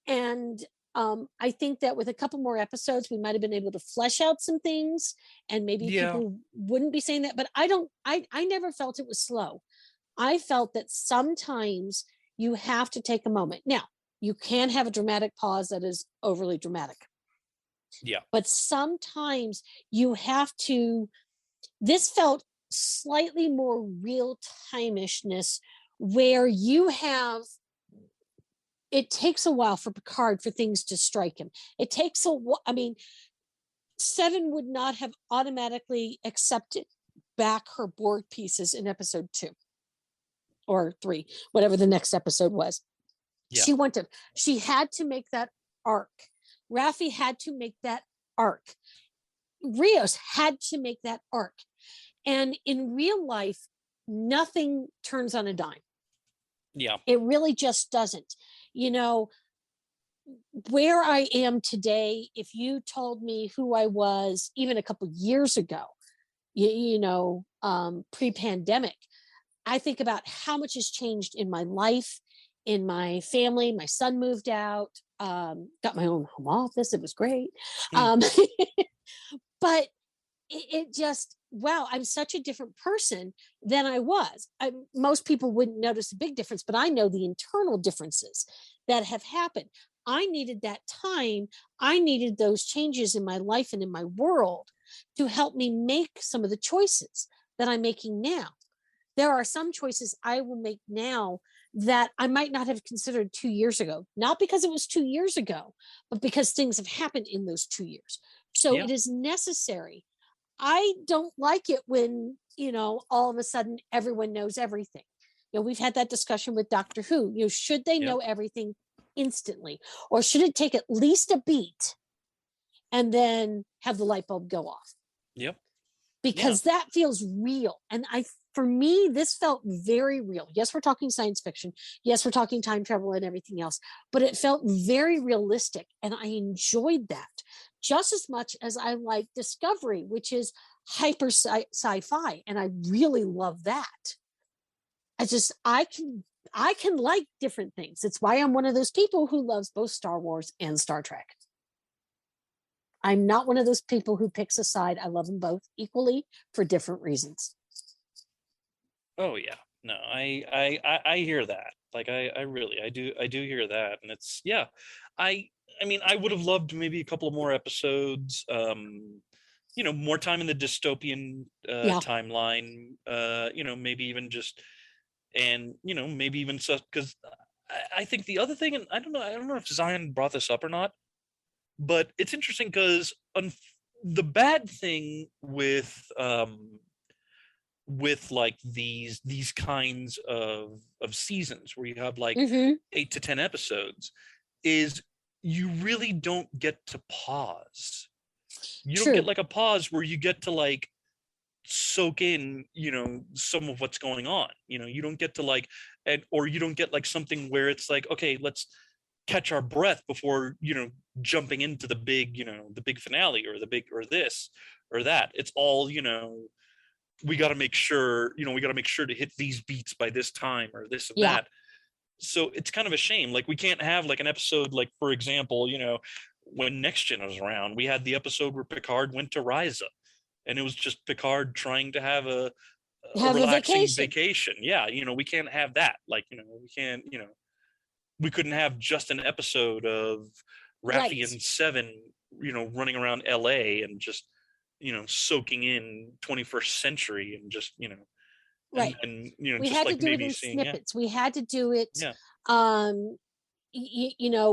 And I think that with a couple more episodes, we might have been able to flesh out some things and maybe people wouldn't be saying that. But I never felt it was slow. I felt that sometimes you have to take a moment. Now, you can have a dramatic pause that is overly dramatic. Yeah. But sometimes you have to, this felt slightly more real time-ishness where you have, it takes a while for Picard for things to strike him. It takes a while. I mean, Seven would not have automatically accepted back her Borg pieces in episode 2 or 3, whatever the next episode was. Yeah. She had to make that arc. Raffi had to make that arc. Rios had to make that arc. And in real life, nothing turns on a dime. Yeah. It really just doesn't. Where I am today, if you told me who I was even a couple years ago, pre-pandemic, I think about how much has changed in my life, in my family. My son moved out, got my own home office. It was great. But it just, wow, I'm such a different person than I was. Most people wouldn't notice a big difference, but I know the internal differences that have happened. I needed that time. I needed those changes in my life and in my world to help me make some of the choices that I'm making now. There are some choices I will make now that I might not have considered 2 years ago, not because it was 2 years ago, but because things have happened in those 2 years. So it is necessary. I don't like it when, all of a sudden everyone knows everything. We've had that discussion with Doctor Who. Should they know everything instantly, or should it take at least a beat and then have the light bulb go off? Yep. Because that feels real. And for me, this felt very real. Yes, we're talking science fiction. Yes, we're talking time travel and everything else, but it felt very realistic. And I enjoyed that just as much as I like Discovery, which is hyper sci-fi. And I really love that. I can like different things. It's why I'm one of those people who loves both Star Wars and Star Trek. I'm not one of those people who picks a side. I love them both equally for different reasons. Oh yeah, no, I hear that. Like I do hear that, and it's I mean, I would have loved maybe a couple of more episodes. More time in the dystopian timeline. Maybe even just, and maybe even stuff, because I think the other thing, and I don't know if Zion brought this up or not, but it's interesting because the bad thing with like these kinds of seasons where you have like 8 to 10 episodes is you really don't get to pause. You don't get like a pause where you get to like soak in, some of what's going on. You don't get to like, or you don't get like something where it's like, okay, let's catch our breath before, jumping into the big, the big finale or the big, or this or that. It's all, we got to make sure, to hit these beats by this time or this and that. So it's kind of a shame. Like we can't have like an episode, like for example, when Next Gen was around, we had the episode where Picard went to Risa, and it was just Picard trying to have a relaxing vacation. Yeah. We can't have that. Like, we can't, we couldn't have just an episode of Raffi and Seven, running around LA and just, soaking in 21st century and just, right. And we just had like to do maybe it in seeing, snippets. We had to do it,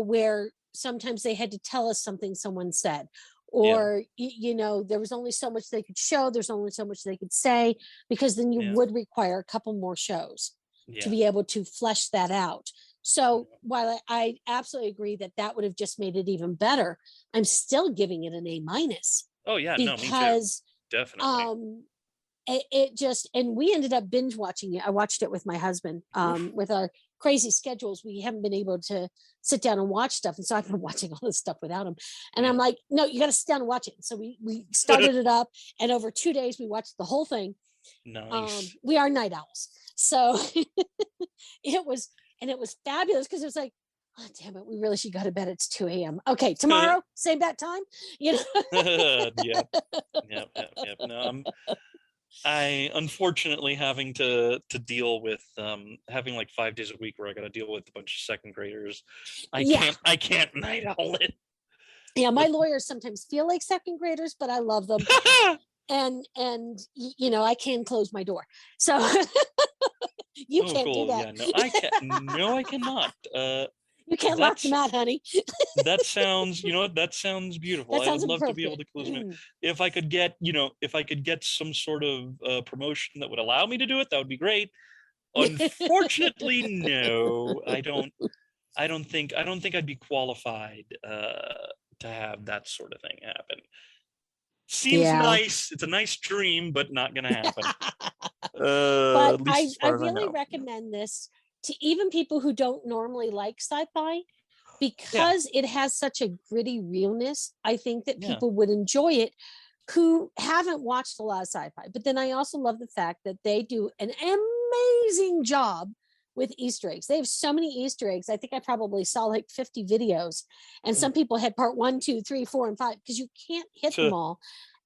where sometimes they had to tell us something someone said, or, there was only so much they could show. There's only so much they could say, because then you would require a couple more shows to be able to flesh that out. So while I absolutely agree that would have just made it even better, I'm still giving it an A-. Oh yeah, because no, me too. Definitely. It just, and we ended up binge watching it. I watched it with my husband. With our crazy schedules, we haven't been able to sit down and watch stuff, and so I've been watching all this stuff without him. And I'm like, no, you got to sit down and watch it. So we started it up, and over 2 days we watched the whole thing. Nice. We are night owls, so it was fabulous, because it was like, oh, damn it, we really should go to bed. It's 2 a.m. Okay, tomorrow, same bat time. Yep. No, I unfortunately having to deal with having like 5 days a week where I got to deal with a bunch of second graders. I can't night owl it. Yeah, my lawyers sometimes feel like second graders, but I love them. and I can close my door, so you can't do that. Yeah, no, I can't. No, I cannot. You can't lock them out, honey. That sounds, that sounds beautiful. That sounds I would love to be able to close them. If I could get, some sort of promotion that would allow me to do it, that would be great. Unfortunately, no, I don't think I'd be qualified to have that sort of thing happen. Seems nice. It's a nice dream, but not gonna happen. But I really recommend this to even people who don't normally like sci-fi, because it has such a gritty realness. I think that people would enjoy it who haven't watched a lot of sci-fi. But then I also love the fact that they do an amazing job with Easter eggs. They have so many Easter eggs. I think I probably saw like 50 videos, and some people had part 1, 2, 3, 4, and 5, because you can't hit them all.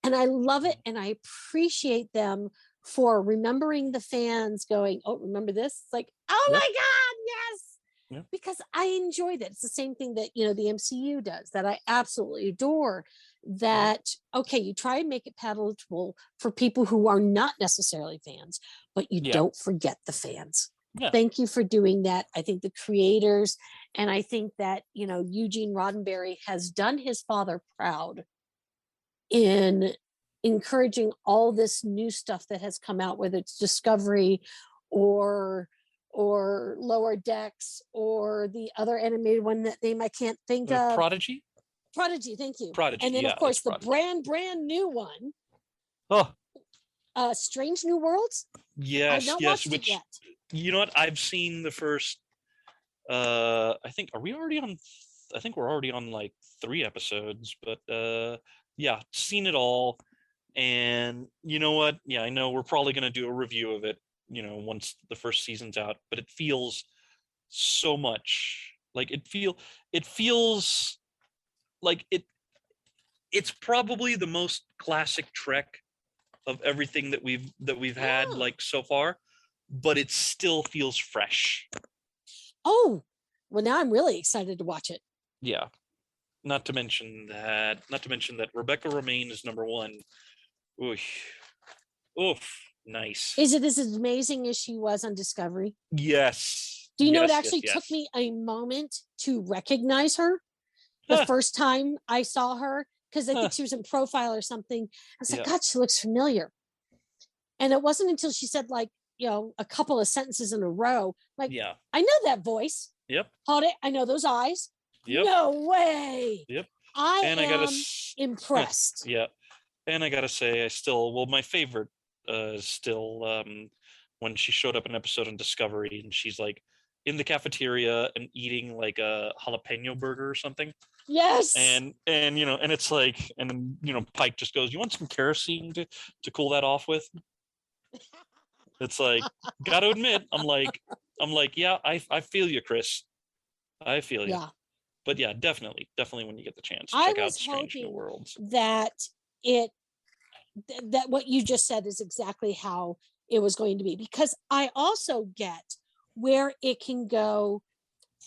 And I love it, and I appreciate them for remembering the fans going, oh, remember this? It's like, oh my God, yes. Yep. Because I enjoy that. It's the same thing that, the MCU does, that I absolutely adore. That, okay, you try and make it palatable for people who are not necessarily fans, but you don't forget the fans. Yeah. Thank you for doing that. I think the creators, and I think that, Eugene Roddenberry has done his father proud in encouraging all this new stuff that has come out, whether it's Discovery or Lower Decks or the other animated one, that name I can't think of. Prodigy, thank you. Prodigy, and then of course the brand new one. Strange New Worlds. Yes, I've not watched which, it yet. You know what? I've seen the first. I think we're already on like 3 episodes, but seen it all. And you know what? Yeah, I know we're probably going to do a review of it, once the first season's out, but it feels so much like it feels like it's probably the most classic Trek of everything that we've had like so far, but it still feels fresh. Oh, well, now I'm really excited to watch it. Yeah. Not to mention that Rebecca Romaine is number 1. Oof. Nice. Is it as amazing as she was on Discovery? Yes. Do you know, it actually took me a moment to recognize her the first time I saw her, because I think she was in Profile or something. I was like, God, she looks familiar. And it wasn't until she said, like, a couple of sentences in a row, like, I know that voice. Yep. Hold it. I know those eyes. Yep. No way. Yep. I am impressed. Yeah. And I gotta say, my favorite is still when she showed up in an episode on Discovery, and she's like in the cafeteria and eating like a jalapeno burger or something. Yes. And and it's like, and then Pike just goes, "You want some kerosene to cool that off with?" It's like, gotta admit, I'm like, yeah, I feel you, Chris. I feel you. Yeah. But yeah, definitely when you get the chance, check out Strange New Worlds. That what you just said is exactly how it was going to be, because I also get where it can go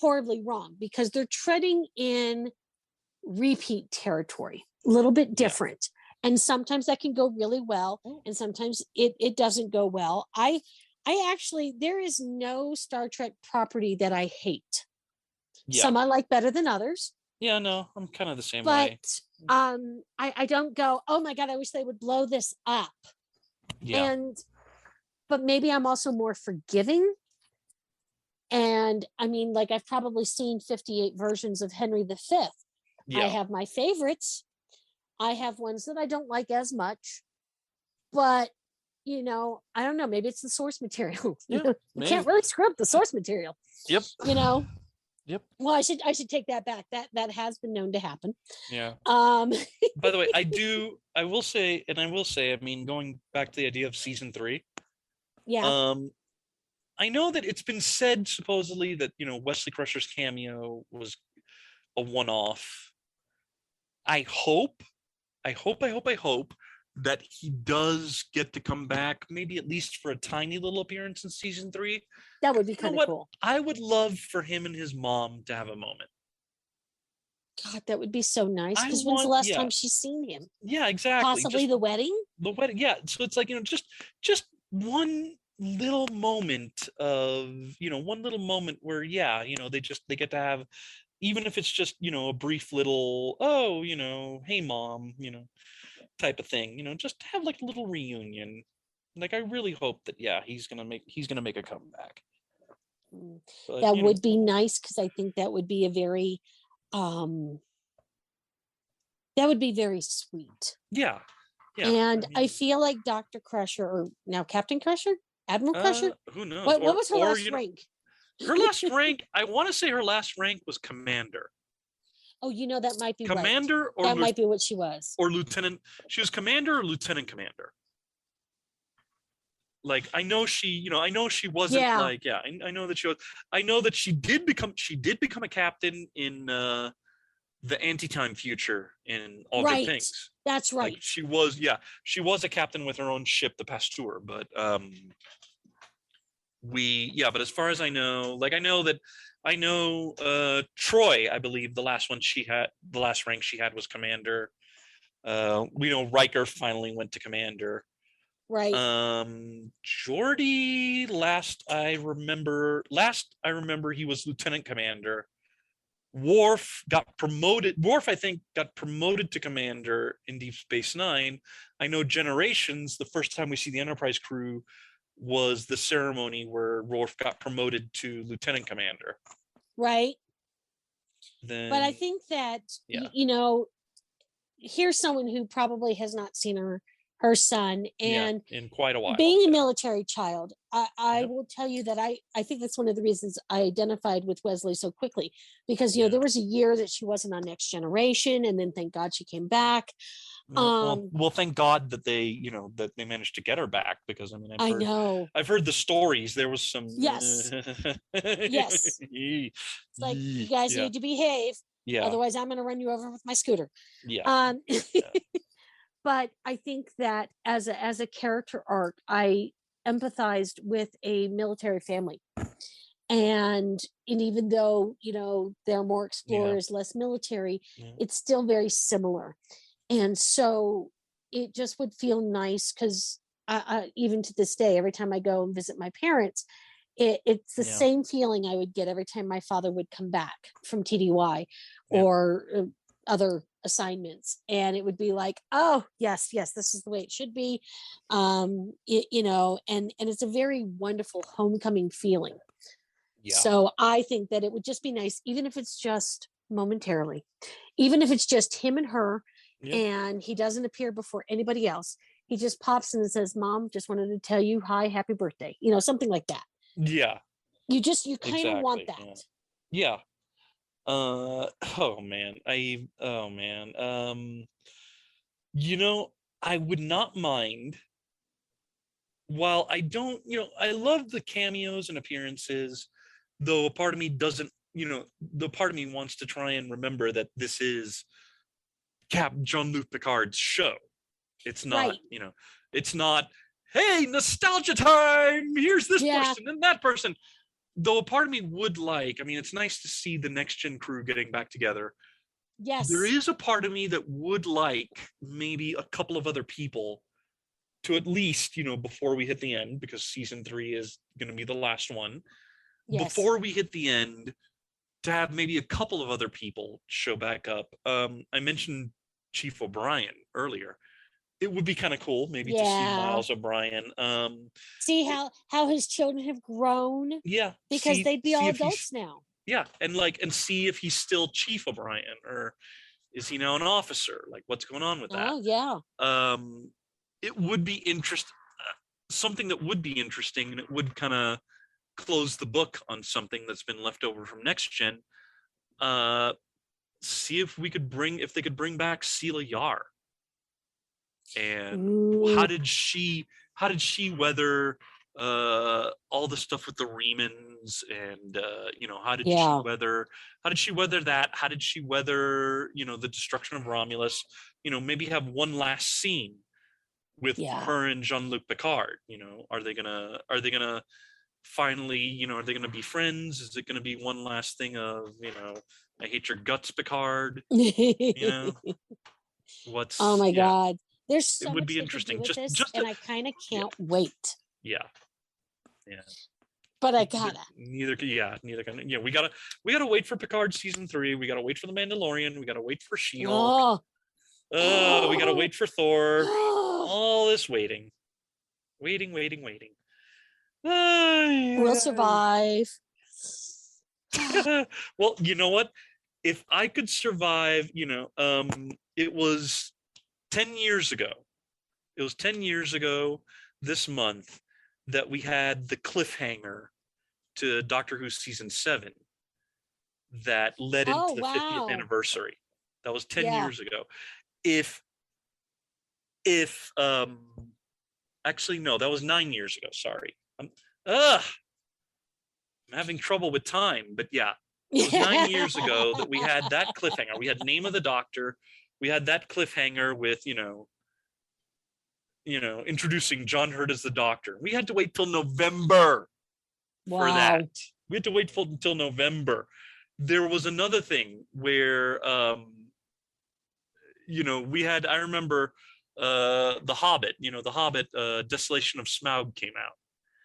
horribly wrong, because they're treading in repeat territory, a little bit different. Yeah. And sometimes that can go really well, and sometimes it doesn't go well. I actually, there is no Star Trek property that I hate. Yeah. Some I like better than others. Yeah, no, I'm kind of the same way. But I don't go, oh my God, I wish they would blow this up. Yeah. But maybe I'm also more forgiving. And I mean, like, I've probably seen 58 versions of Henry V. Yeah. I have my favorites. I have ones that I don't like as much. But, I don't know, maybe it's the source material. Yeah, you can't really screw up the source material. Yep. Yep. Well, I should take that back. That has been known to happen. Yeah. By the way, I will say, I mean, going back to the idea of season 3. Yeah. I know that it's been said supposedly that, Wesley Crusher's cameo was a one-off. I hope that he does get to come back, maybe at least for a tiny little appearance in season 3. That would be kind of cool. I would love for him and his mom to have a moment. God, that would be so nice. Because when's the last time she's seen him? Yeah, exactly. Possibly the wedding? The wedding, yeah. So it's like, just one little moment of, one little moment where, they get to have, even if it's just, a brief little, hey mom, type of thing, just have like a little reunion. Like, I really hope that he's gonna make a comeback. But, that would be nice, because I think that would be a very sweet. Yeah. And I feel like Dr. Crusher, or now Captain Crusher, Admiral Crusher, who knows, what was her last rank? Her last rank, I want to say her last rank was commander. Oh, that might be commander, right. That might be what she was. Or lieutenant. She was commander or lieutenant commander. Like, I know she wasn't like, I know that she was. I know that she did become a captain in the the anti-time future in All Right. Good Things. That's right. Like she was a captain with her own ship, the Pasteur, but but as far as I know, like I know Troy, I believe the last rank she had was commander. We know Riker finally went to commander. Right. Geordi, last I remember he was lieutenant commander. Worf, I think, got promoted to commander in Deep Space Nine. I know Generations, the first time we see the Enterprise crew was the ceremony where Worf got promoted to lieutenant commander. Right. Then, but I think that, here's someone who probably has not seen her son, and in quite a while. Being a military child, I will tell you that I think that's one of the reasons I identified with Wesley so quickly, because there was a year that she wasn't on Next Generation, and then thank God she came back. Well, thank God that they managed to get her back, because I've heard the stories. There was some yes. It's like, you guys need to behave, otherwise I'm going to run you over with my scooter. But I think that as a character arc, I empathized with a military family. And even though, they're more explorers, less military, it's still very similar. And so it just would feel nice, because even to this day, every time I go and visit my parents, it's the same feeling I would get every time my father would come back from TDY or other assignments, and it would be like, oh yes, this is the way it should be, and it's a very wonderful homecoming feeling. So I think that it would just be nice, even if it's just momentarily, even if it's just him and her, and he doesn't appear before anybody else. He just pops in and says, "Mom, just wanted to tell you hi, happy birthday," something like that. You kind of want that. I would not mind, while I don't, I love the cameos and appearances, though a part of me doesn't, the part of me wants to try and remember that this is Jean-Luc Picard's show. It's not, it's not, hey, nostalgia time, here's this person and that person. Though a part of me would like, it's nice to see the Next Gen crew getting back together. Yes. There is a part of me that would like maybe a couple of other people to at least, before we hit the end, because season 3 is going to be the last one. Before we hit the end, to have maybe a couple of other people show back up. I mentioned Chief O'Brien earlier. It would be kind of cool, maybe to see Miles O'Brien. See how his children have grown. Because they'd be all adults now. And see if he's still Chief O'Brien, or is he now an officer? Like, what's going on with that? It would be something that would be interesting, and it would kind of close the book on something that's been left over from Next Gen. See if they could bring back Celia Yar. And how did she weather all the stuff with the Remans, and how did she weather that? How did she weather the destruction of Romulus? Maybe have one last scene with her and Jean-Luc Picard. Are they gonna finally, are they gonna be friends? Is it gonna be one last thing of I hate your guts, Picard? What's oh my god, there's so it would much be interesting. Just and I kind of can't wait. Yeah. But I gotta. Neither can. Yeah, we gotta wait for Picard season 3. We gotta wait for the Mandalorian. We gotta wait for She-Hulk. We gotta wait for Thor. All this waiting. We'll survive. Well, you know what? If I could survive, it was 10 years ago. It was 10 years ago this month that we had the cliffhanger to Doctor Who season 7 that led into the 50th anniversary. That was 10 years ago. Actually, no, that was 9 years ago. Sorry. I'm having trouble with time, but yeah. It was 9 years ago that we had that cliffhanger. We had Name of the Doctor. We had that cliffhanger with, introducing John Hurt as the Doctor. We had to wait till November for that. We had to wait until November. There was another thing where, we had, I remember The Hobbit, The Hobbit, Desolation of Smaug came out.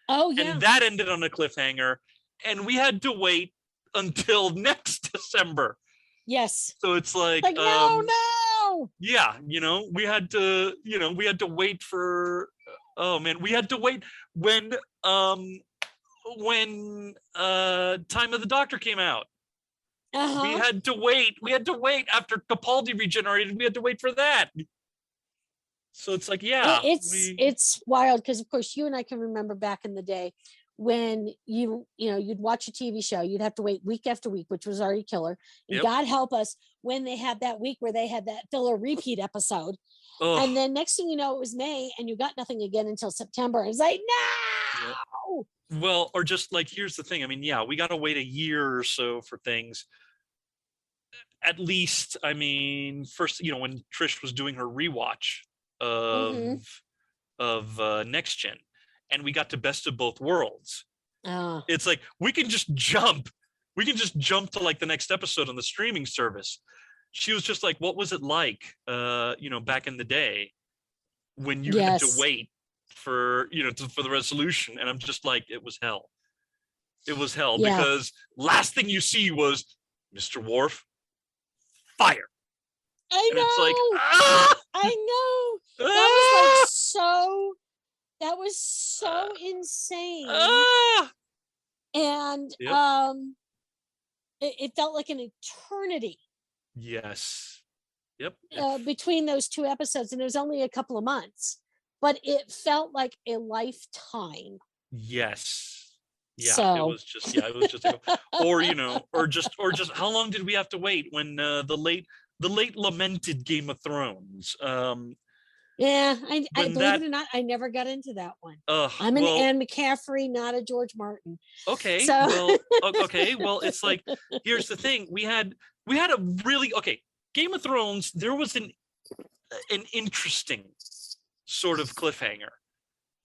Oh, yeah. And that ended on a cliffhanger. And we had to wait until next December. Yes. So it's like no. Yeah, we had to wait for we had to wait when Time of the Doctor came out. Uh-huh. We had to wait after Capaldi regenerated. We had to wait for that. So it's like, yeah, it's wild because of course you and I can remember back in the day when you'd watch a TV show, you'd have to wait week after week, which was already killer. And Yep. God help us when they had that week where they had that filler repeat episode. Ugh. And then next thing you know, it was May and you got nothing again until September. It's like, no. Yep. Well, or just like, here's the thing. I mean, yeah, we got to wait a year or so for things. At least, I mean, first, when Trish was doing her rewatch of Next Gen, and we got to Best of Both Worlds. It's like we can just jump to like the next episode on the streaming service. She was just like, what was it like back in the day when you had to wait for for the resolution? And I'm just like, it was hell. Because last thing you see was Mr. Worf fire. I know. It's like, I know. That was so insane. And Yep. It felt like an eternity. Yes. Yep. Between those two episodes, and it was only a couple of months, but it felt like a lifetime. Yes. Yeah. So. It was just or just how long did we have to wait when the late lamented Game of Thrones? Yeah, I believe it or not, I never got into that one. I'm an Anne McCaffrey, not a George Martin. Okay. So. Well, it's like, here's the thing. We had a really Game of Thrones. There was an interesting sort of cliffhanger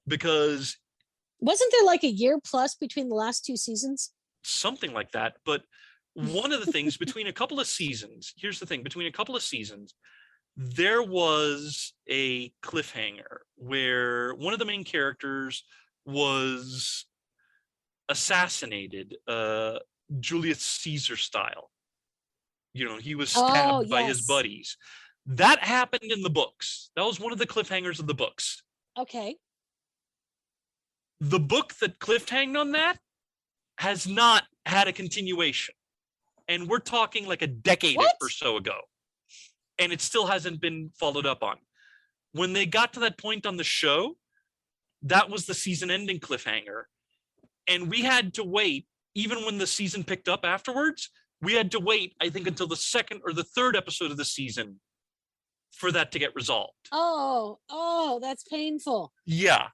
because wasn't there like a year plus between the last two seasons? Something like that. But one of the things between a couple of seasons, here's the thing, between a couple of seasons, there was a cliffhanger where one of the main characters was assassinated, Julius Caesar style. He was stabbed by his buddies. That happened in the books. That was one of the cliffhangers of the books. Okay. The book that cliffhanged on that has not had a continuation. And we're talking like a decade or so ago. And it still hasn't been followed up on. When they got to that point on the show, that was the season ending cliffhanger. And we had to wait, even when the season picked up afterwards, we had to wait, I think, until the second or the third episode of the season for that to get resolved. Oh, that's painful. Yeah.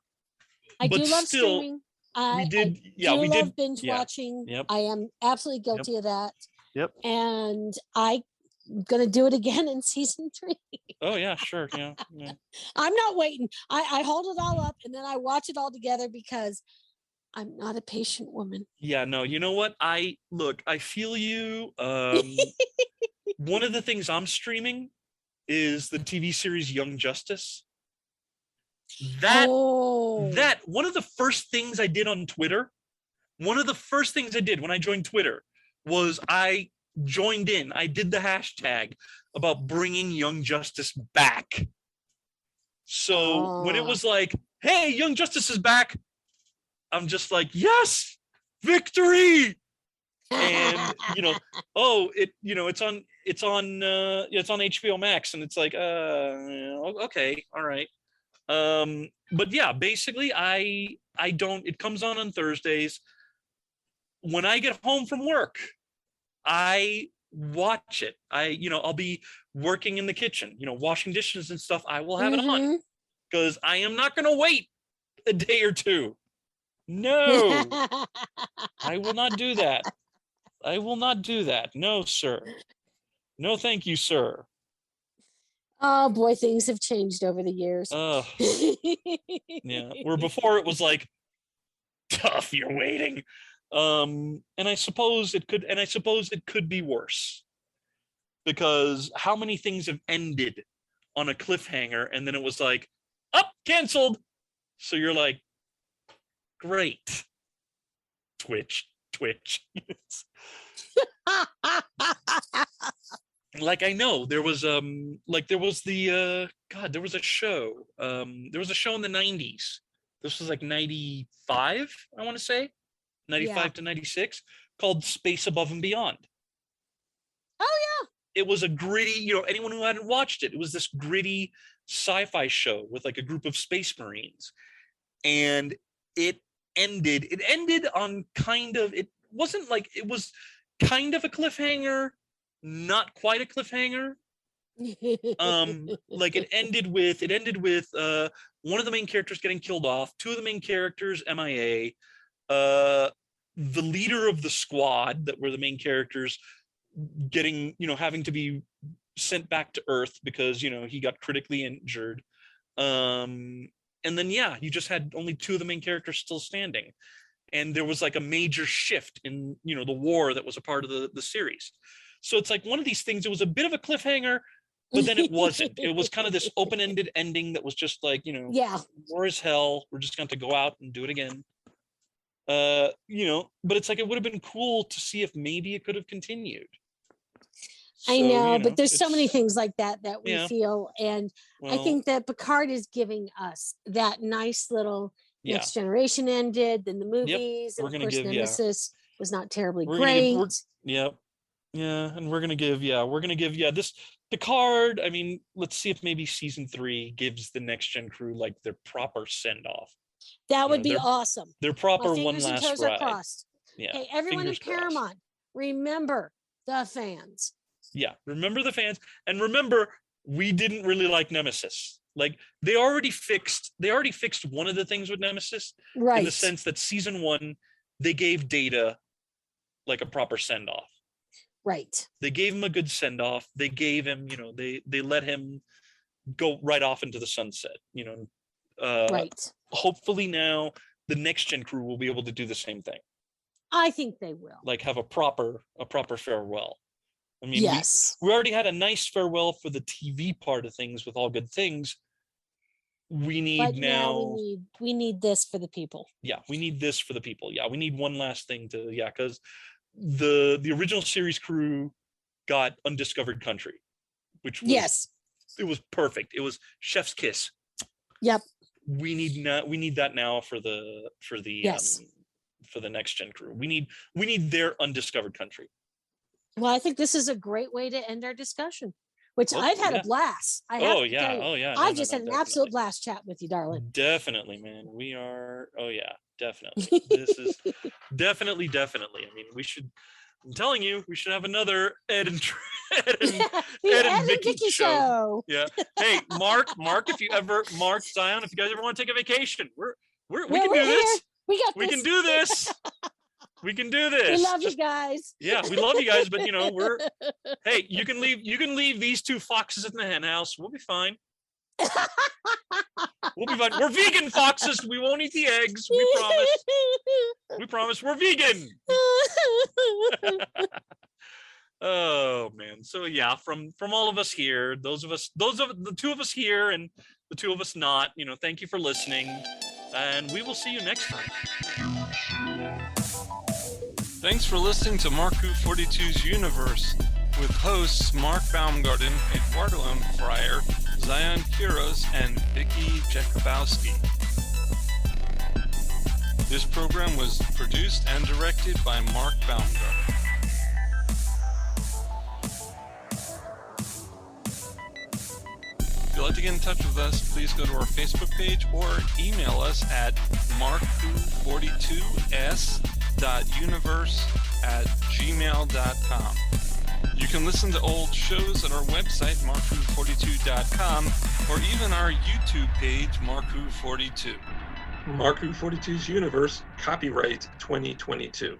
I do love streaming. We did binge watching. Yep. I am absolutely guilty of that. Yep. And I'm gonna do it again in season 3. Oh yeah, sure. Yeah. I'm not waiting. I hold it all up and then I watch it all together because I'm not a patient woman. Yeah, no, you know what? I feel you. One of the things I'm streaming is the TV series Young Justice. That one of the first things I did on Twitter, one of the first things I did when I joined Twitter was I joined in. I did the hashtag about bringing Young Justice back. So when it was like, hey, Young Justice is back, I'm just like, yes, victory. And it's on HBO Max, and it's like, okay, all right. But yeah, basically I don't, it comes on Thursdays. When I get home from work, I watch it. I'll be working in the kitchen, washing dishes and stuff. I will have it on because I am not going to wait a day or two. No, I will not do that. I will not do that. No, sir. No, thank you, sir. Oh boy, things have changed over the years. Yeah. Where before it was like, tough, you're waiting. And I suppose it could be worse. Because how many things have ended on a cliffhanger and then it was like, canceled. So you're like, great. Twitch. Like, I know there was there was a show. There was a show in the 90s. This was like 95, I want to say. 95 to 96, called Space Above and Beyond. Oh yeah. It was a gritty, anyone who hadn't watched it, it was this gritty sci-fi show with like a group of space marines. And it ended on it was kind of a cliffhanger, not quite a cliffhanger. Like it ended with one of the main characters getting killed off, two of the main characters MIA, the leader of the squad that were the main characters getting, having to be sent back to Earth because, he got critically injured. And then, you just had only two of the main characters still standing. And there was like a major shift in, the war that was a part of the series. So it's like one of these things, it was a bit of a cliffhanger, but then it wasn't. It was kind of this open-ended ending that was just like, war is hell. We're just going to go out and do it again. But it's like, it would have been cool to see if maybe it could have continued. So, I know, but there's so many things like that we feel. And I think that Picard is giving us that nice little Next Generation ended, then the movies, and of course Nemesis was not terribly great. And we're gonna give this Picard. I mean, let's see if maybe season 3 gives the Next Gen crew like their proper send off. That would be awesome. Their proper one last ride. Yeah. Hey, everyone in Paramount, remember the fans. Yeah, remember the fans, and remember we didn't really like Nemesis. Like they already fixed one of the things with Nemesis, right? In the sense that season 1 they gave Data like a proper send off. Right. They gave him a good send off. They gave him, they let him go right off into the sunset. Right. Hopefully now the Next Gen crew will be able to do the same thing. I think they will. Like have a proper farewell. I mean, yes, we already had a nice farewell for the TV part of things with All Good Things. We need now we need this for the people. Yeah, we need this for the people. Yeah, we need one last thing to because the original series crew got Undiscovered Country, which was it was perfect. It was chef's kiss. Yep. We need that now for the Next Gen crew. We need their Undiscovered Country. Well, I think this is a great way to end our discussion, which I've had a blast. I just had an absolute blast chat with you, darling. Definitely, man. We are. Oh yeah, definitely. This is definitely. I mean, I'm telling you, we should have another Ed and Vicky show. Yeah. Hey, Mark, if you ever, Zion, if you guys ever want to take a vacation, we can do this. We can do this. We can do this. We love you guys. Yeah, we love you guys, but hey, you can leave these two foxes in the hen house. We'll be fine. We'll be fine. We're vegan foxes. We won't eat the eggs. We promise. We promise we're vegan. Oh man. So yeah, from all of us here, the two of us here and the two of us not, thank you for listening. And we will see you next time. Thanks for listening to Mark Who 42's Universe with hosts Mark Baumgarten, Eduardo M. Freyre, Zion Quiros, and Vicky Jakubowski. This program was produced and directed by Mark Baumgarten. If you'd like to get in touch with us, please go to our Facebook page or email us at markwho42s.universe@gmail.com. You can listen to old shows at our website, markwho42.com, or even our YouTube page, markwho42. Mark Who 42's Universe, copyright 2022.